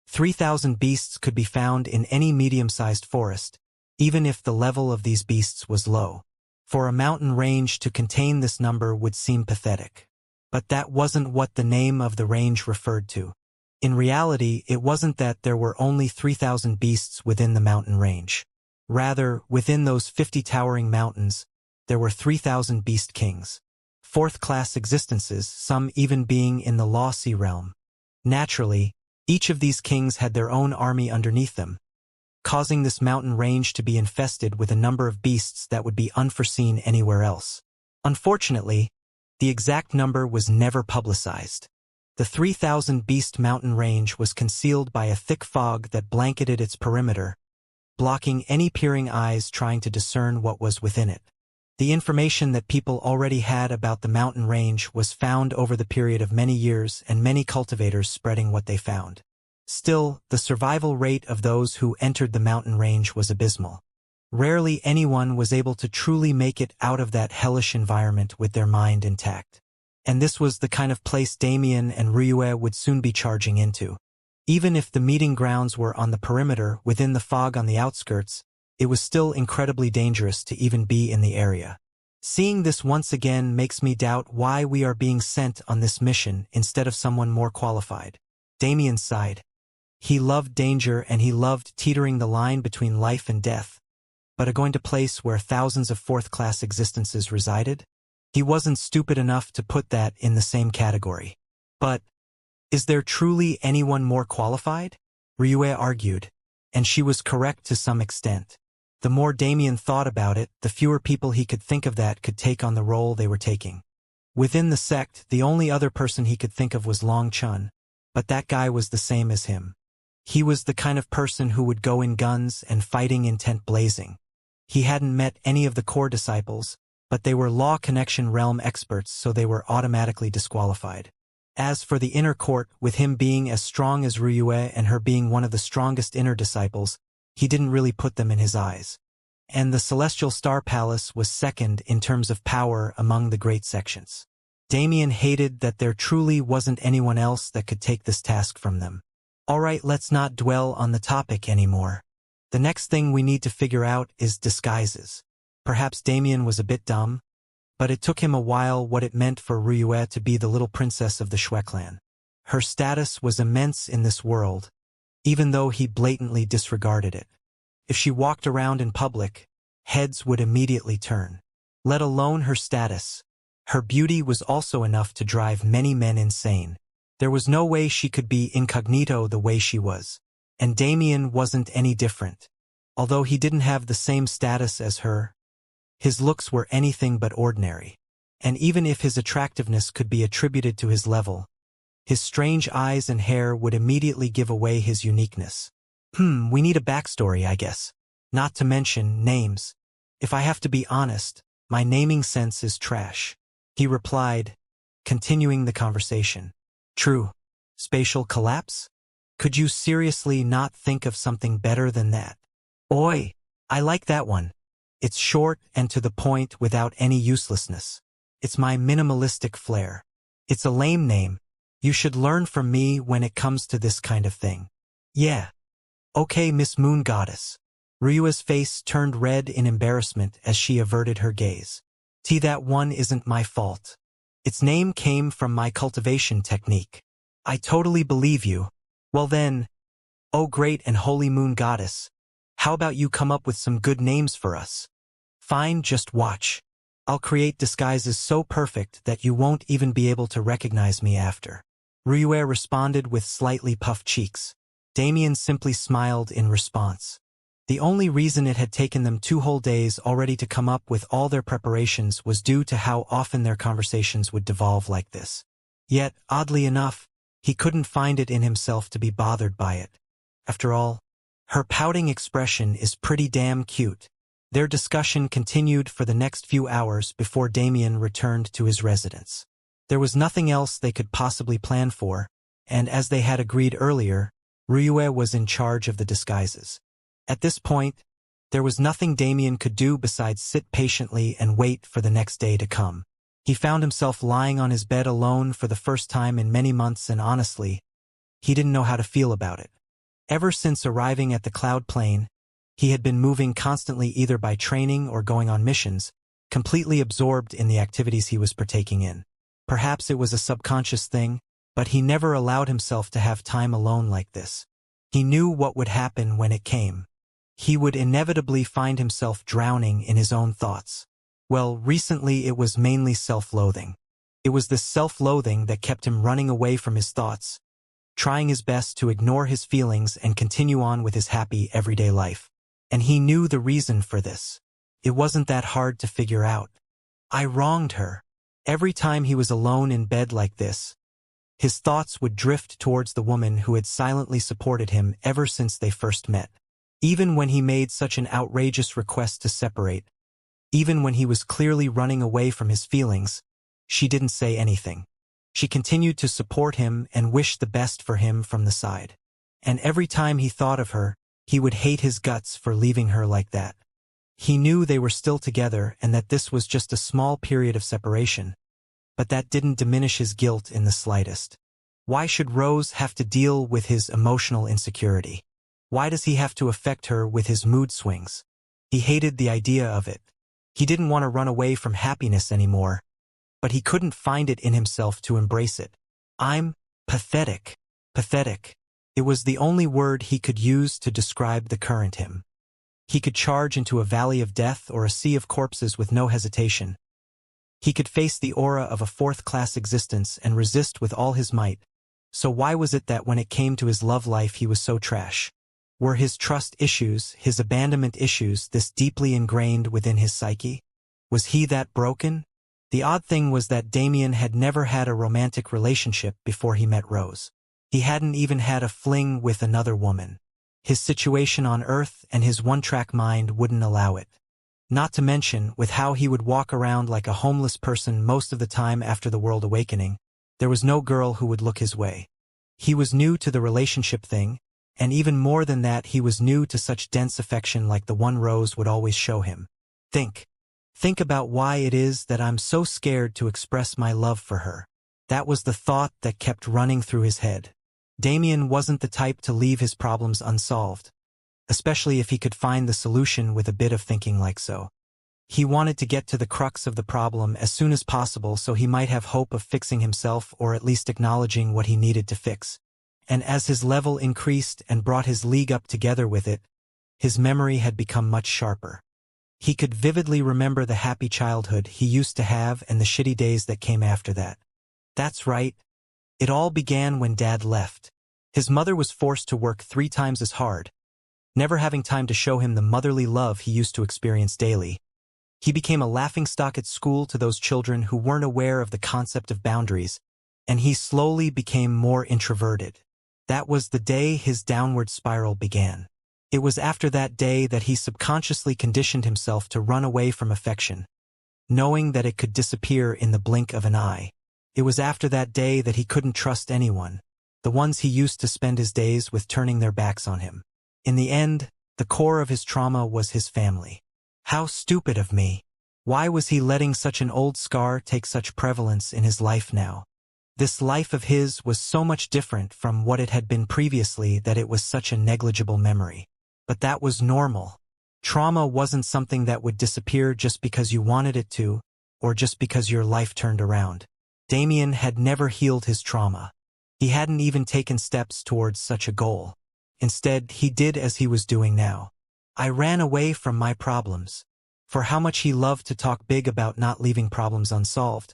3,000 beasts could be found in any medium-sized forest, even if the level of these beasts was low. For a mountain range to contain this number would seem pathetic. But that wasn't what the name of the range referred to. In reality, it wasn't that there were only 3,000 beasts within the mountain range. Rather, within those 50 towering mountains, there were 3,000 beast kings. Fourth-class existences, some even being in the Law Sea realm. Naturally, each of these kings had their own army underneath them, causing this mountain range to be infested with a number of beasts that would be unforeseen anywhere else. Unfortunately, the exact number was never publicized. The 3,000 beast mountain range was concealed by a thick fog that blanketed its perimeter, blocking any peering eyes trying to discern what was within it. The information that people already had about the mountain range was found over the period of many years and many cultivators spreading what they found. Still, the survival rate of those who entered the mountain range was abysmal. Rarely anyone was able to truly make it out of that hellish environment with their mind intact. And this was the kind of place Damien and Ryue would soon be charging into. Even if the meeting grounds were on the perimeter within the fog on the outskirts, it was still incredibly dangerous to even be in the area. Seeing this once again makes me doubt why we are being sent on this mission instead of someone more qualified. Damien sighed. He loved danger and he loved teetering the line between life and death. But going to a place where thousands of fourth-class existences resided? He wasn't stupid enough to put that in the same category. But, is there truly anyone more qualified? Ryue argued, and she was correct to some extent. The more Damien thought about it, the fewer people he could think of that could take on the role they were taking. Within the sect, the only other person he could think of was Long Chun, but that guy was the same as him. He was the kind of person who would go in guns and fighting intent blazing. He hadn't met any of the core disciples, but they were Law Connection realm experts, so they were automatically disqualified. As for the inner court, with him being as strong as Ryue and her being one of the strongest inner disciples, he didn't really put them in his eyes. And the Celestial Star Palace was second in terms of power among the great sections. Damien hated that there truly wasn't anyone else that could take this task from them. Alright, let's not dwell on the topic anymore. The next thing we need to figure out is disguises. Perhaps Damien was a bit dumb, but it took him a while what it meant for Ryue to be the little princess of the Shui clan. Her status was immense in this world, even though he blatantly disregarded it. If she walked around in public, heads would immediately turn. Let alone her status. Her beauty was also enough to drive many men insane. There was no way she could be incognito the way she was. And Damien wasn't any different. Although he didn't have the same status as her, his looks were anything but ordinary. And even if his attractiveness could be attributed to his level, his strange eyes and hair would immediately give away his uniqueness. We need a backstory, I guess. Not to mention names. If I have to be honest, my naming sense is trash. He replied, continuing the conversation. True. Spatial collapse? Could you seriously not think of something better than that? Oi, I like that one. It's short and to the point without any uselessness. It's my minimalistic flair. It's a lame name. You should learn from me when it comes to this kind of thing. Yeah. Okay, Miss Moon Goddess. Ryua's face turned red in embarrassment as she averted her gaze. That one isn't my fault. Its name came from my cultivation technique. I totally believe you. Well then, oh great and holy Moon Goddess, how about you come up with some good names for us? Fine, just watch. I'll create disguises so perfect that you won't even be able to recognize me after. Ryue responded with slightly puffed cheeks. Damien simply smiled in response. The only reason it had taken them 2 whole days already to come up with all their preparations was due to how often their conversations would devolve like this. Yet, oddly enough, he couldn't find it in himself to be bothered by it. After all, her pouting expression is pretty damn cute. Their discussion continued for the next few hours before Damien returned to his residence. There was nothing else they could possibly plan for, and as they had agreed earlier, Ryue was in charge of the disguises. At this point, there was nothing Damien could do besides sit patiently and wait for the next day to come. He found himself lying on his bed alone for the first time in many months, and honestly, he didn't know how to feel about it. Ever since arriving at the cloud plane, he had been moving constantly either by training or going on missions, completely absorbed in the activities he was partaking in. Perhaps it was a subconscious thing, but he never allowed himself to have time alone like this. He knew what would happen when it came. He would inevitably find himself drowning in his own thoughts. Well, recently it was mainly self-loathing. It was this self-loathing that kept him running away from his thoughts, trying his best to ignore his feelings and continue on with his happy, everyday life. And he knew the reason for this. It wasn't that hard to figure out. I wronged her. Every time he was alone in bed like this, his thoughts would drift towards the woman who had silently supported him ever since they first met. Even when he made such an outrageous request to separate, even when he was clearly running away from his feelings, she didn't say anything. She continued to support him and wish the best for him from the side. And every time he thought of her, he would hate his guts for leaving her like that. He knew they were still together and that this was just a small period of separation, but that didn't diminish his guilt in the slightest. Why should Rose have to deal with his emotional insecurity? Why does he have to affect her with his mood swings? He hated the idea of it. He didn't want to run away from happiness anymore, but he couldn't find it in himself to embrace it. I'm pathetic. Pathetic. It was the only word he could use to describe the current him. He could charge into a valley of death or a sea of corpses with no hesitation. He could face the aura of a fourth-class existence and resist with all his might. So why was it that when it came to his love life he was so trash? Were his trust issues, his abandonment issues, this deeply ingrained within his psyche? Was he that broken? The odd thing was that Damien had never had a romantic relationship before he met Rose. He hadn't even had a fling with another woman. His situation on Earth and his one-track mind wouldn't allow it. Not to mention, with how he would walk around like a homeless person most of the time after the world awakening, there was no girl who would look his way. He was new to the relationship thing, and even more than that, he was new to such dense affection like the one Rose would always show him. Think about why it is that I'm so scared to express my love for her. That was the thought that kept running through his head. Damien wasn't the type to leave his problems unsolved, especially if he could find the solution with a bit of thinking like so. He wanted to get to the crux of the problem as soon as possible so he might have hope of fixing himself or at least acknowledging what he needed to fix. And as his level increased and brought his league up together with it, his memory had become much sharper. He could vividly remember the happy childhood he used to have and the shitty days that came after that. That's right. It all began when Dad left. His mother was forced to work 3 times as hard, never having time to show him the motherly love he used to experience daily. He became a laughingstock at school to those children who weren't aware of the concept of boundaries, and he slowly became more introverted. That was the day his downward spiral began. It was after that day that he subconsciously conditioned himself to run away from affection, knowing that it could disappear in the blink of an eye. It was after that day that he couldn't trust anyone. The ones he used to spend his days with turning their backs on him. In the end, the core of his trauma was his family. How stupid of me. Why was he letting such an old scar take such prevalence in his life now? This life of his was so much different from what it had been previously that it was such a negligible memory. But that was normal. Trauma wasn't something that would disappear just because you wanted it to, or just because your life turned around. Damien had never healed his trauma. He hadn't even taken steps towards such a goal. Instead, he did as he was doing now. I ran away from my problems. For how much he loved to talk big about not leaving problems unsolved,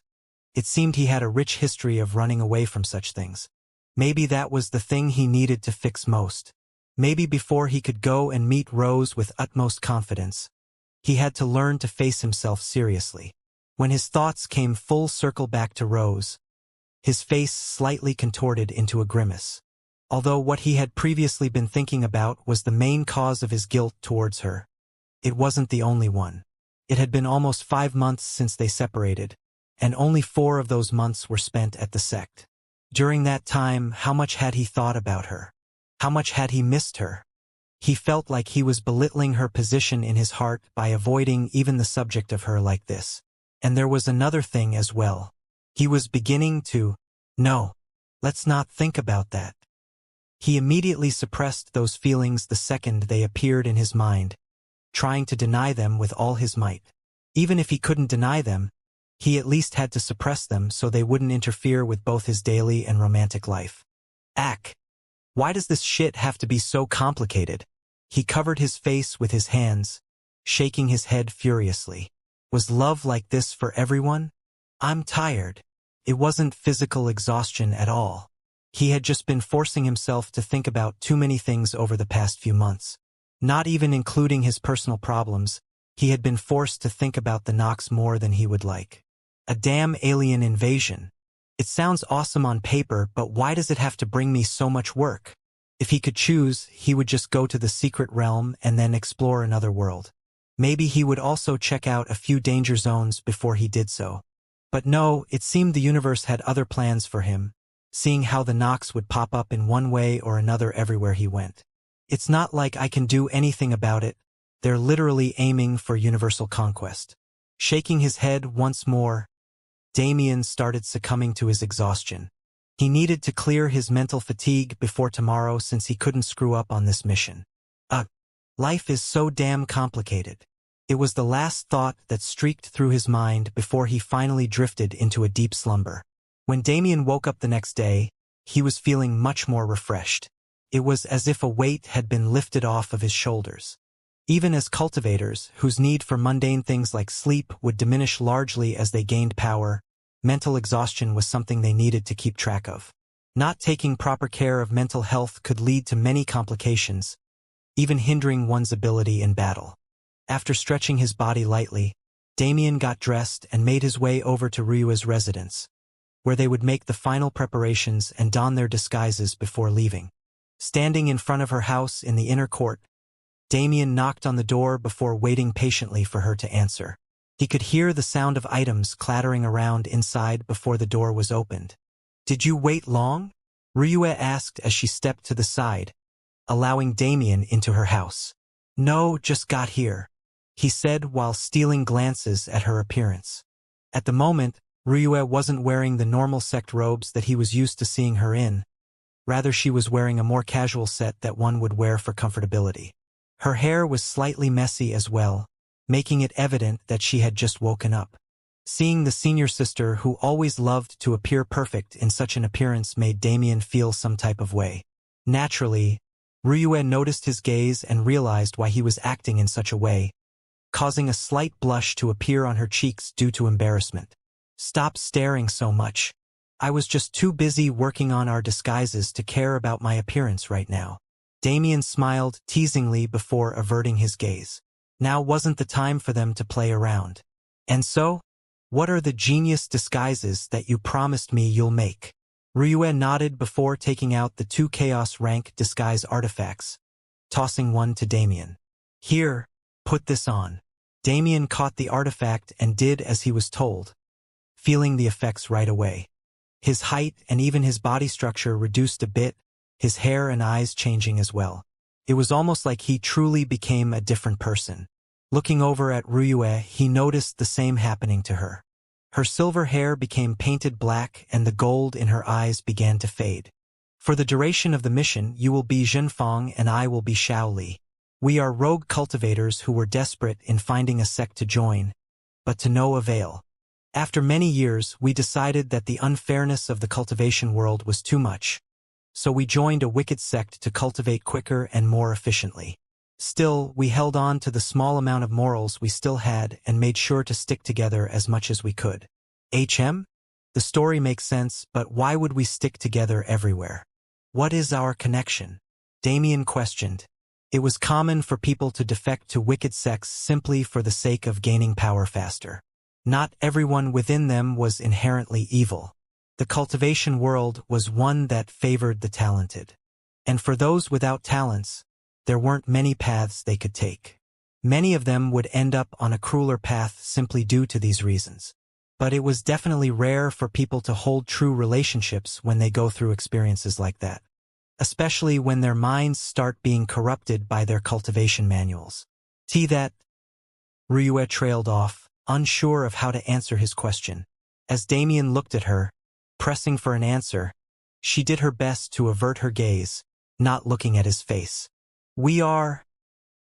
it seemed he had a rich history of running away from such things. Maybe that was the thing he needed to fix most. Maybe before he could go and meet Rose with utmost confidence, he had to learn to face himself seriously. When his thoughts came full circle back to Rose, his face slightly contorted into a grimace. Although what he had previously been thinking about was the main cause of his guilt towards her, it wasn't the only one. It had been almost 5 months since they separated, and only 4 of those months were spent at the sect. During that time, how much had he thought about her? How much had he missed her? He felt like he was belittling her position in his heart by avoiding even the subject of her like this. And there was another thing as well. He was beginning to, no, let's not think about that. He immediately suppressed those feelings the second they appeared in his mind, trying to deny them with all his might. Even if he couldn't deny them, he at least had to suppress them so they wouldn't interfere with both his daily and romantic life. Why does this shit have to be so complicated? He covered his face with his hands, shaking his head furiously. Was love like this for everyone? I'm tired. It wasn't physical exhaustion at all. He had just been forcing himself to think about too many things over the past few months. Not even including his personal problems, he had been forced to think about the Nox more than he would like. A damn alien invasion. It sounds awesome on paper, but why does it have to bring me so much work? If he could choose, he would just go to the secret realm and then explore another world. Maybe he would also check out a few danger zones before he did so. But no, it seemed the universe had other plans for him, seeing how the Nox would pop up in one way or another everywhere he went. It's not like I can do anything about it. They're literally aiming for universal conquest. Shaking his head once more, Damien started succumbing to his exhaustion. He needed to clear his mental fatigue before tomorrow since he couldn't screw up on this mission. Life is so damn complicated. It was the last thought that streaked through his mind before he finally drifted into a deep slumber. When Damien woke up the next day, he was feeling much more refreshed. It was as if a weight had been lifted off of his shoulders. Even as cultivators, whose need for mundane things like sleep would diminish largely as they gained power, mental exhaustion was something they needed to keep track of. Not taking proper care of mental health could lead to many complications, even hindering one's ability in battle. After stretching his body lightly, Damien got dressed and made his way over to Ryua's residence, where they would make the final preparations and don their disguises before leaving. Standing in front of her house in the inner court, Damien knocked on the door before waiting patiently for her to answer. He could hear the sound of items clattering around inside before the door was opened. "Did you wait long?" Ryua asked as she stepped to the side, allowing Damien into her house. "No, just got here," he said while stealing glances at her appearance. At the moment, Ryua wasn't wearing the normal sect robes that he was used to seeing her in. Rather, she was wearing a more casual set that one would wear for comfortability. Her hair was slightly messy as well, making it evident that she had just woken up. Seeing the senior sister who always loved to appear perfect in such an appearance made Damien feel some type of way. Naturally, Ryua noticed his gaze and realized why he was acting in such a way, causing a slight blush to appear on her cheeks due to embarrassment. "Stop staring so much. I was just too busy working on our disguises to care about my appearance right now." Damien smiled teasingly before averting his gaze. Now wasn't the time for them to play around. "And so, what are the genius disguises that you promised me you'll make?" Ryua nodded before taking out the 2 Chaos rank disguise artifacts, tossing one to Damien. "Here, put this on." Damien caught the artifact and did as he was told, feeling the effects right away. His height and even his body structure reduced a bit, his hair and eyes changing as well. It was almost like he truly became a different person. Looking over at Ryua, he noticed the same happening to her. Her silver hair became painted black and the gold in her eyes began to fade. "For the duration of the mission, you will be Zhenfang and I will be Shaoli. We are rogue cultivators who were desperate in finding a sect to join, but to no avail. After many years, we decided that the unfairness of the cultivation world was too much. So we joined a wicked sect to cultivate quicker and more efficiently. Still, we held on to the small amount of morals we still had and made sure to stick together as much as we could." The story makes sense, but why would we stick together everywhere? What is our connection? Damien questioned. It was common for people to defect to wicked sects simply for the sake of gaining power faster. Not everyone within them was inherently evil. The cultivation world was one that favored the talented. And for those without talents, there weren't many paths they could take. Many of them would end up on a crueler path simply due to these reasons. but it was definitely rare for people to hold true relationships when they go through experiences like that, especially when their minds start being corrupted by their cultivation manuals. That Ryue trailed off, unsure of how to answer his question. As Damien looked at her, pressing for an answer, she did her best to avert her gaze, not looking at his face.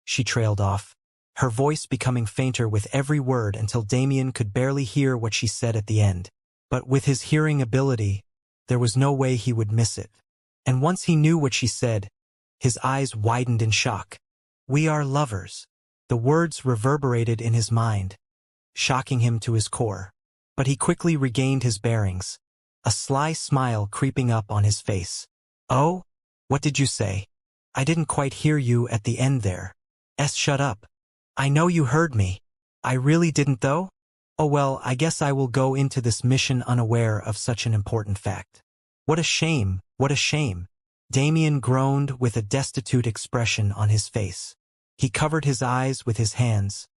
She trailed off, her voice becoming fainter with every word until Damien could barely hear what she said at the end. But with his hearing ability, there was no way he would miss it. And once he knew what she said, his eyes widened in shock. "We are lovers." The words reverberated in his mind, shocking him to his core. But he quickly regained his bearings, a sly smile creeping up on his face. "Oh? What did you say? I didn't quite hear you at the end there." Shut up. I know you heard me. I really didn't though? Oh well, I guess I will go into this mission unaware of such an important fact. What a shame, what a shame. Damien groaned with a destitute expression on his face. He covered his eyes with his hands,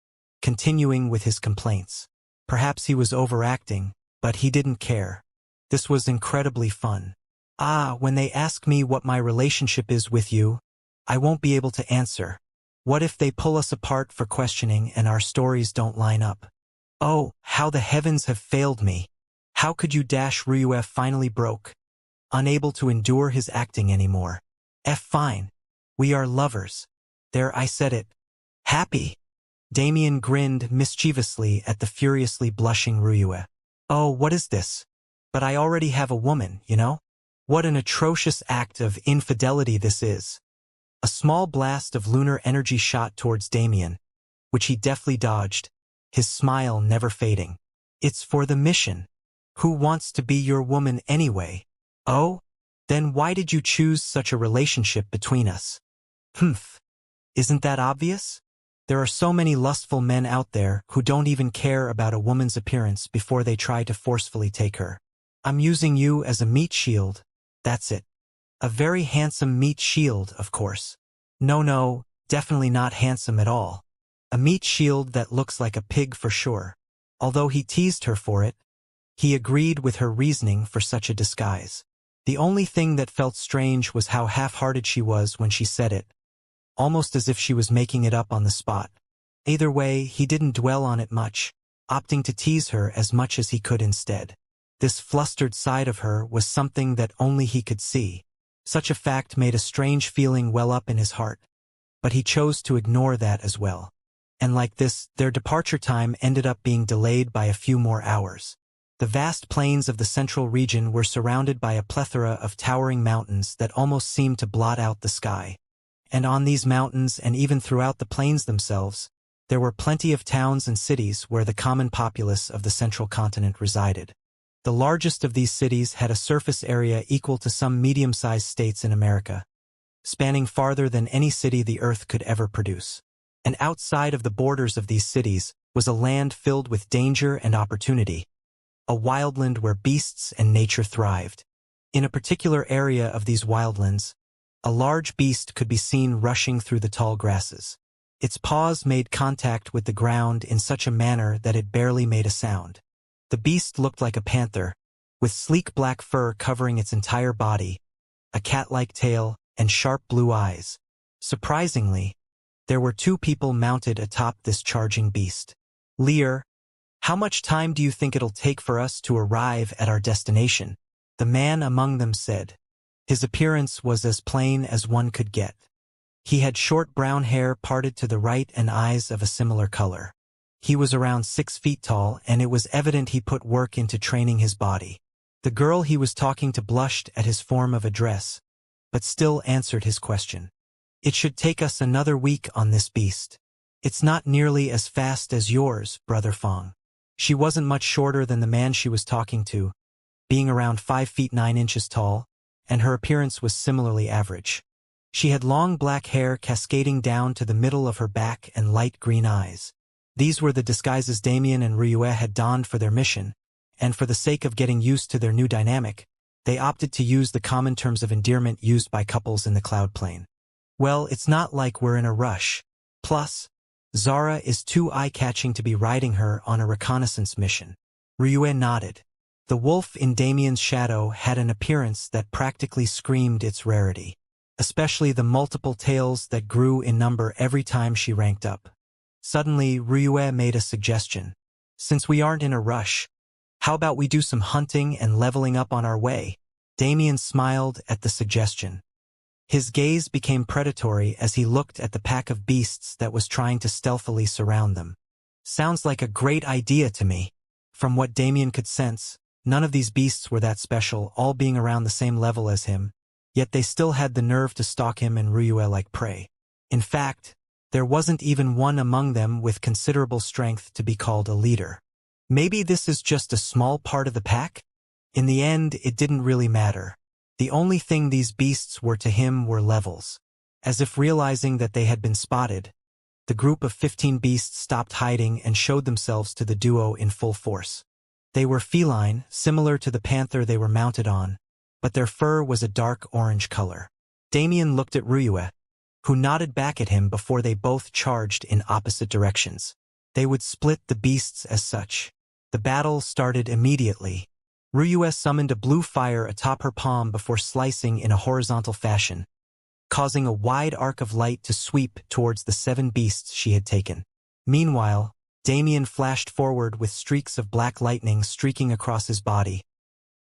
continuing with his complaints. Perhaps he was overacting, but he didn't care. This was incredibly fun. When they ask me what my relationship is with you, I won't be able to answer. What if they pull us apart for questioning and our stories don't line up? Oh, how the heavens have failed me. How could you? Ryue finally broke, unable to endure his acting anymore. Fine. We are lovers. There, I said it. Happy. Damien grinned mischievously at the furiously blushing Ryue. Oh, what is this? But I already have a woman, you know? What an atrocious act of infidelity this is. A small blast of lunar energy shot towards Damien, which he deftly dodged, his smile never fading. It's for the mission. Who wants to be your woman anyway? Oh? Then why did you choose such a relationship between us? Isn't that obvious? There are so many lustful men out there who don't even care about a woman's appearance before they try to forcefully take her. I'm using you as a meat shield, that's it. A very handsome meat shield, of course. No, definitely not handsome at all. A meat shield that looks like a pig for sure. Although he teased her for it, he agreed with her reasoning for such a disguise. The only thing that felt strange was how half-hearted she was when she said it, almost as if she was making it up on the spot. Either way, he didn't dwell on it much, opting to tease her as much as he could instead. This flustered side of her was something that only he could see. Such a fact made a strange feeling well up in his heart. But he chose to ignore that as well. And like this, their departure time ended up being delayed by a few more hours. The vast plains of the central region were surrounded by a plethora of towering mountains that almost seemed to blot out the sky. And on these mountains and even throughout the plains themselves, there were plenty of towns and cities where the common populace of the central continent resided. The largest of these cities had a surface area equal to some medium-sized states in America, spanning farther than any city the Earth could ever produce. And outside of the borders of these cities was a land filled with danger and opportunity, a wildland where beasts and nature thrived. In a particular area of these wildlands, a large beast could be seen rushing through the tall grasses. Its paws made contact with the ground in such a manner that it barely made a sound. The beast looked like a panther, with sleek black fur covering its entire body, a cat-like tail, and sharp blue eyes. Surprisingly, there were two people mounted atop this charging beast. "Lear, how much time do you think it'll take for us to arrive at our destination?" the man among them said. His appearance was as plain as one could get. He had short brown hair parted to the right and eyes of a similar color. He was around 6 feet tall, and it was evident he put work into training his body. The girl he was talking to blushed at his form of address, but still answered his question. "It should take us another week on this beast. It's not nearly as fast as yours, Brother Fong." She wasn't much shorter than the man she was talking to, being around 5 feet 9 inches tall, and her appearance was similarly average. She had long black hair cascading down to the middle of her back and light green eyes. These were the disguises Damien and Ryue had donned for their mission, and for the sake of getting used to their new dynamic, they opted to use the common terms of endearment used by couples in the cloud plane. Well, it's not like we're in a rush. Plus, Zara is too eye-catching to be riding her on a reconnaissance mission. Ryue nodded. The wolf in Damien's shadow had an appearance that practically screamed its rarity, especially the multiple tails that grew in number every time she ranked up. Suddenly, Ryue made a suggestion. Since we aren't in a rush, how about we do some hunting and leveling up on our way? Damien smiled at the suggestion. His gaze became predatory as he looked at the pack of beasts that was trying to stealthily surround them. Sounds like a great idea to me. From what Damien could sense, none of these beasts were that special, all being around the same level as him, yet they still had the nerve to stalk him and Ryue like prey. In fact, there wasn't even one among them with considerable strength to be called a leader. Maybe this is just a small part of the pack? In the end, it didn't really matter. The only thing these beasts were to him were levels. As if realizing that they had been spotted, the group of 15 beasts stopped hiding and showed themselves to the duo in full force. They were feline, similar to the panther they were mounted on, but their fur was a dark orange color. Damien looked at Ryue, who nodded back at him before they both charged in opposite directions. They would split the beasts as such. The battle started immediately. Ryue summoned a blue fire atop her palm before slicing in a horizontal fashion, causing a wide arc of light to sweep towards the 7 beasts she had taken. Meanwhile, Damien flashed forward with streaks of black lightning streaking across his body,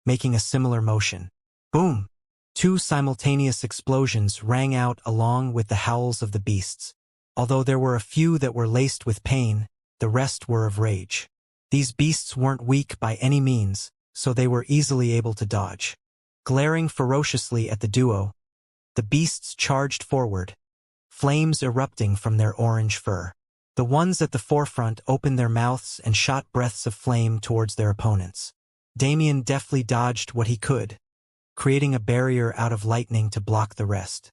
making a similar motion. Boom! 2 simultaneous explosions rang out along with the howls of the beasts. Although there were a few that were laced with pain, the rest were of rage. These beasts weren't weak by any means, so they were easily able to dodge. Glaring ferociously at the duo, the beasts charged forward, flames erupting from their orange fur. The ones at the forefront opened their mouths and shot breaths of flame towards their opponents. Damien deftly dodged what he could, creating a barrier out of lightning to block the rest.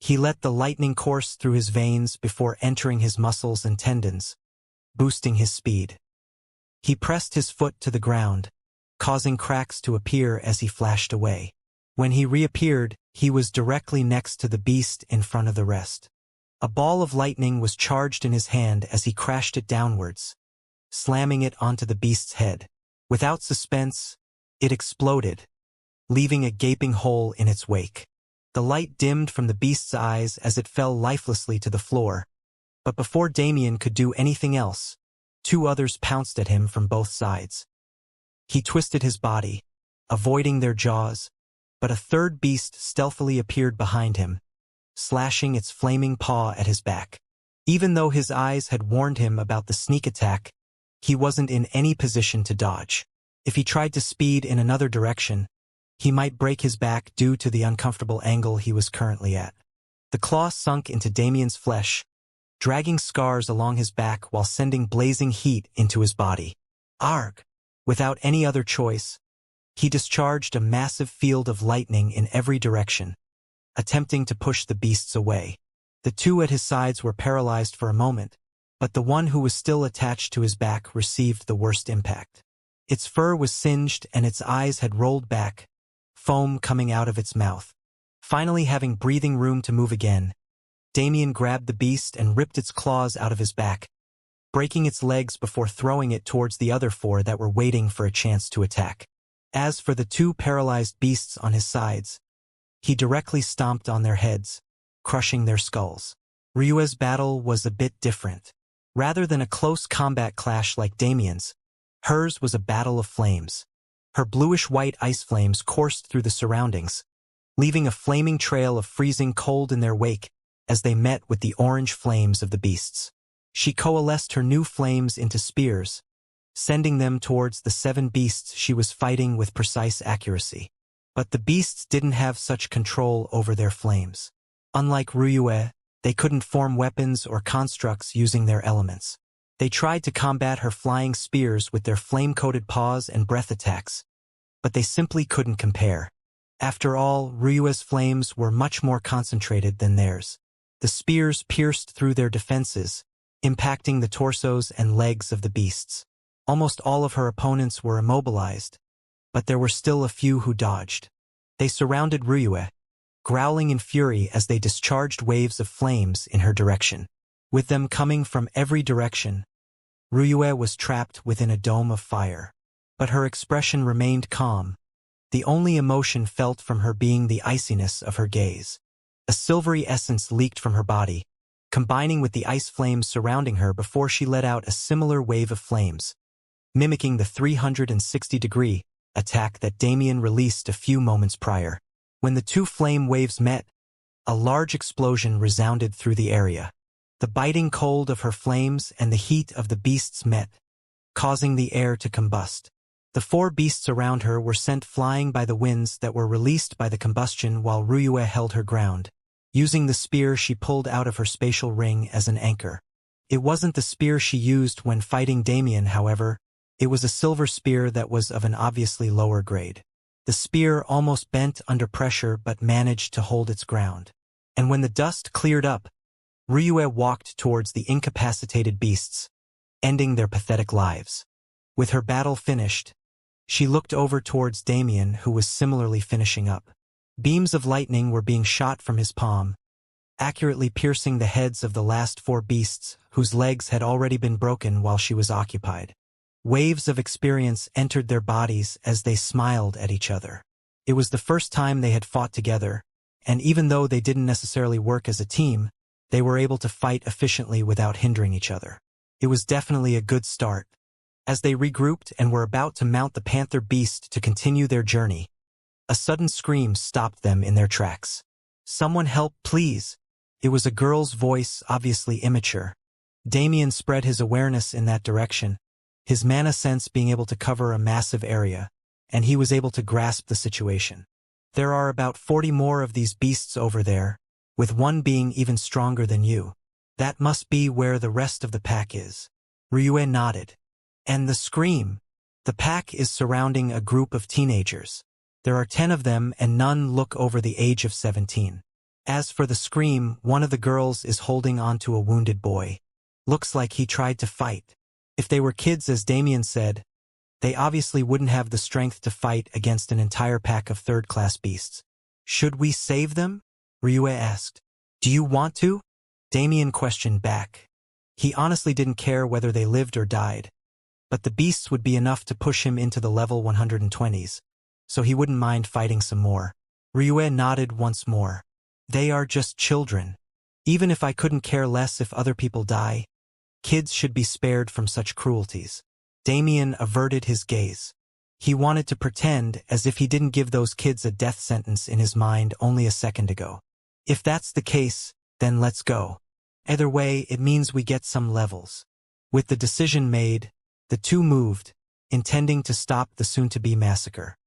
He let the lightning course through his veins before entering his muscles and tendons, boosting his speed. He pressed his foot to the ground, causing cracks to appear as he flashed away. When he reappeared, he was directly next to the beast in front of the rest. A ball of lightning was charged in his hand as he crashed it downwards, slamming it onto the beast's head. Without suspense, it exploded, leaving a gaping hole in its wake. The light dimmed from the beast's eyes as it fell lifelessly to the floor, but before Damien could do anything else, 2 others pounced at him from both sides. He twisted his body, avoiding their jaws, but a 3rd beast stealthily appeared behind him, slashing its flaming paw at his back. Even though his eyes had warned him about the sneak attack, he wasn't in any position to dodge. If he tried to speed in another direction, he might break his back due to the uncomfortable angle he was currently at. The claw sunk into Damien's flesh, dragging scars along his back while sending blazing heat into his body. Arg! Without any other choice, he discharged a massive field of lightning in every direction, attempting to push the beasts away. The 2 at his sides were paralyzed for a moment, but the one who was still attached to his back received the worst impact. Its fur was singed and its eyes had rolled back, foam coming out of its mouth. Finally having breathing room to move again, Damien grabbed the beast and ripped its claws out of his back, breaking its legs before throwing it towards the other 4 that were waiting for a chance to attack. As for the 2 paralyzed beasts on his sides, he directly stomped on their heads, crushing their skulls. Ryue's battle was a bit different. Rather than a close combat clash like Damien's, hers was a battle of flames. Her bluish-white ice flames coursed through the surroundings, leaving a flaming trail of freezing cold in their wake as they met with the orange flames of the beasts. She coalesced her new flames into spears, sending them towards the 7 beasts she was fighting with precise accuracy. But the beasts didn't have such control over their flames. Unlike Ryue, they couldn't form weapons or constructs using their elements. They tried to combat her flying spears with their flame-coated paws and breath attacks, but they simply couldn't compare. After all, Ryue's flames were much more concentrated than theirs. The spears pierced through their defenses, impacting the torsos and legs of the beasts. Almost all of her opponents were immobilized, but there were still a few who dodged. They surrounded Ryue, growling in fury as they discharged waves of flames in her direction. With them coming from every direction, Ryue was trapped within a dome of fire. but her expression remained calm, the only emotion felt from her being the iciness of her gaze. A silvery essence leaked from her body, combining with the ice flames surrounding her before she let out a similar wave of flames, mimicking the 360-degree attack that Damien released a few moments prior. When the two flame waves met, a large explosion resounded through the area. The biting cold of her flames and the heat of the beasts met, causing the air to combust. The four beasts around her were sent flying by the winds that were released by the combustion while Ryue held her ground, using the spear she pulled out of her spatial ring as an anchor. It wasn't the spear she used when fighting Damien, however. It was a silver spear that was of an obviously lower grade. The spear almost bent under pressure but managed to hold its ground. And when the dust cleared up, Ryue walked towards the incapacitated beasts, ending their pathetic lives. With her battle finished, she looked over towards Damien, who was similarly finishing up. Beams of lightning were being shot from his palm, accurately piercing the heads of the last four beasts whose legs had already been broken while she was occupied. Waves of experience entered their bodies as they smiled at each other. It was the first time they had fought together, and even though they didn't necessarily work as a team, they were able to fight efficiently without hindering each other. It was definitely a good start. As they regrouped and were about to mount the panther beast to continue their journey, a sudden scream stopped them in their tracks. "Someone help, please." It was a girl's voice, obviously immature. Damien spread his awareness in that direction, his mana sense being able to cover a massive area, and he was able to grasp the situation. "There are about 40 more of these beasts over there, with one being even stronger than you. That must be where the rest of the pack is." Ryue nodded. "And the scream." "The pack is surrounding a group of teenagers. There are 10 of them and none look over the age of 17. As for the scream, one of the girls is holding onto a wounded boy. Looks like he tried to fight. If they were kids, as Damien said, they obviously wouldn't have the strength to fight against an entire pack of third-class beasts." "Should we save them?" Ryue asked. "Do you want to?" Damien questioned back. He honestly didn't care whether they lived or died, but the beasts would be enough to push him into the level 120s, so he wouldn't mind fighting some more. Ryue nodded once more. "They are just children. Even if I couldn't care less if other people die, kids should be spared from such cruelties." Damien averted his gaze. He wanted to pretend as if he didn't give those kids a death sentence in his mind only a second ago. "If that's the case, then let's go. Either way, it means we get some levels." With the decision made, the two moved, intending to stop the soon-to-be massacre.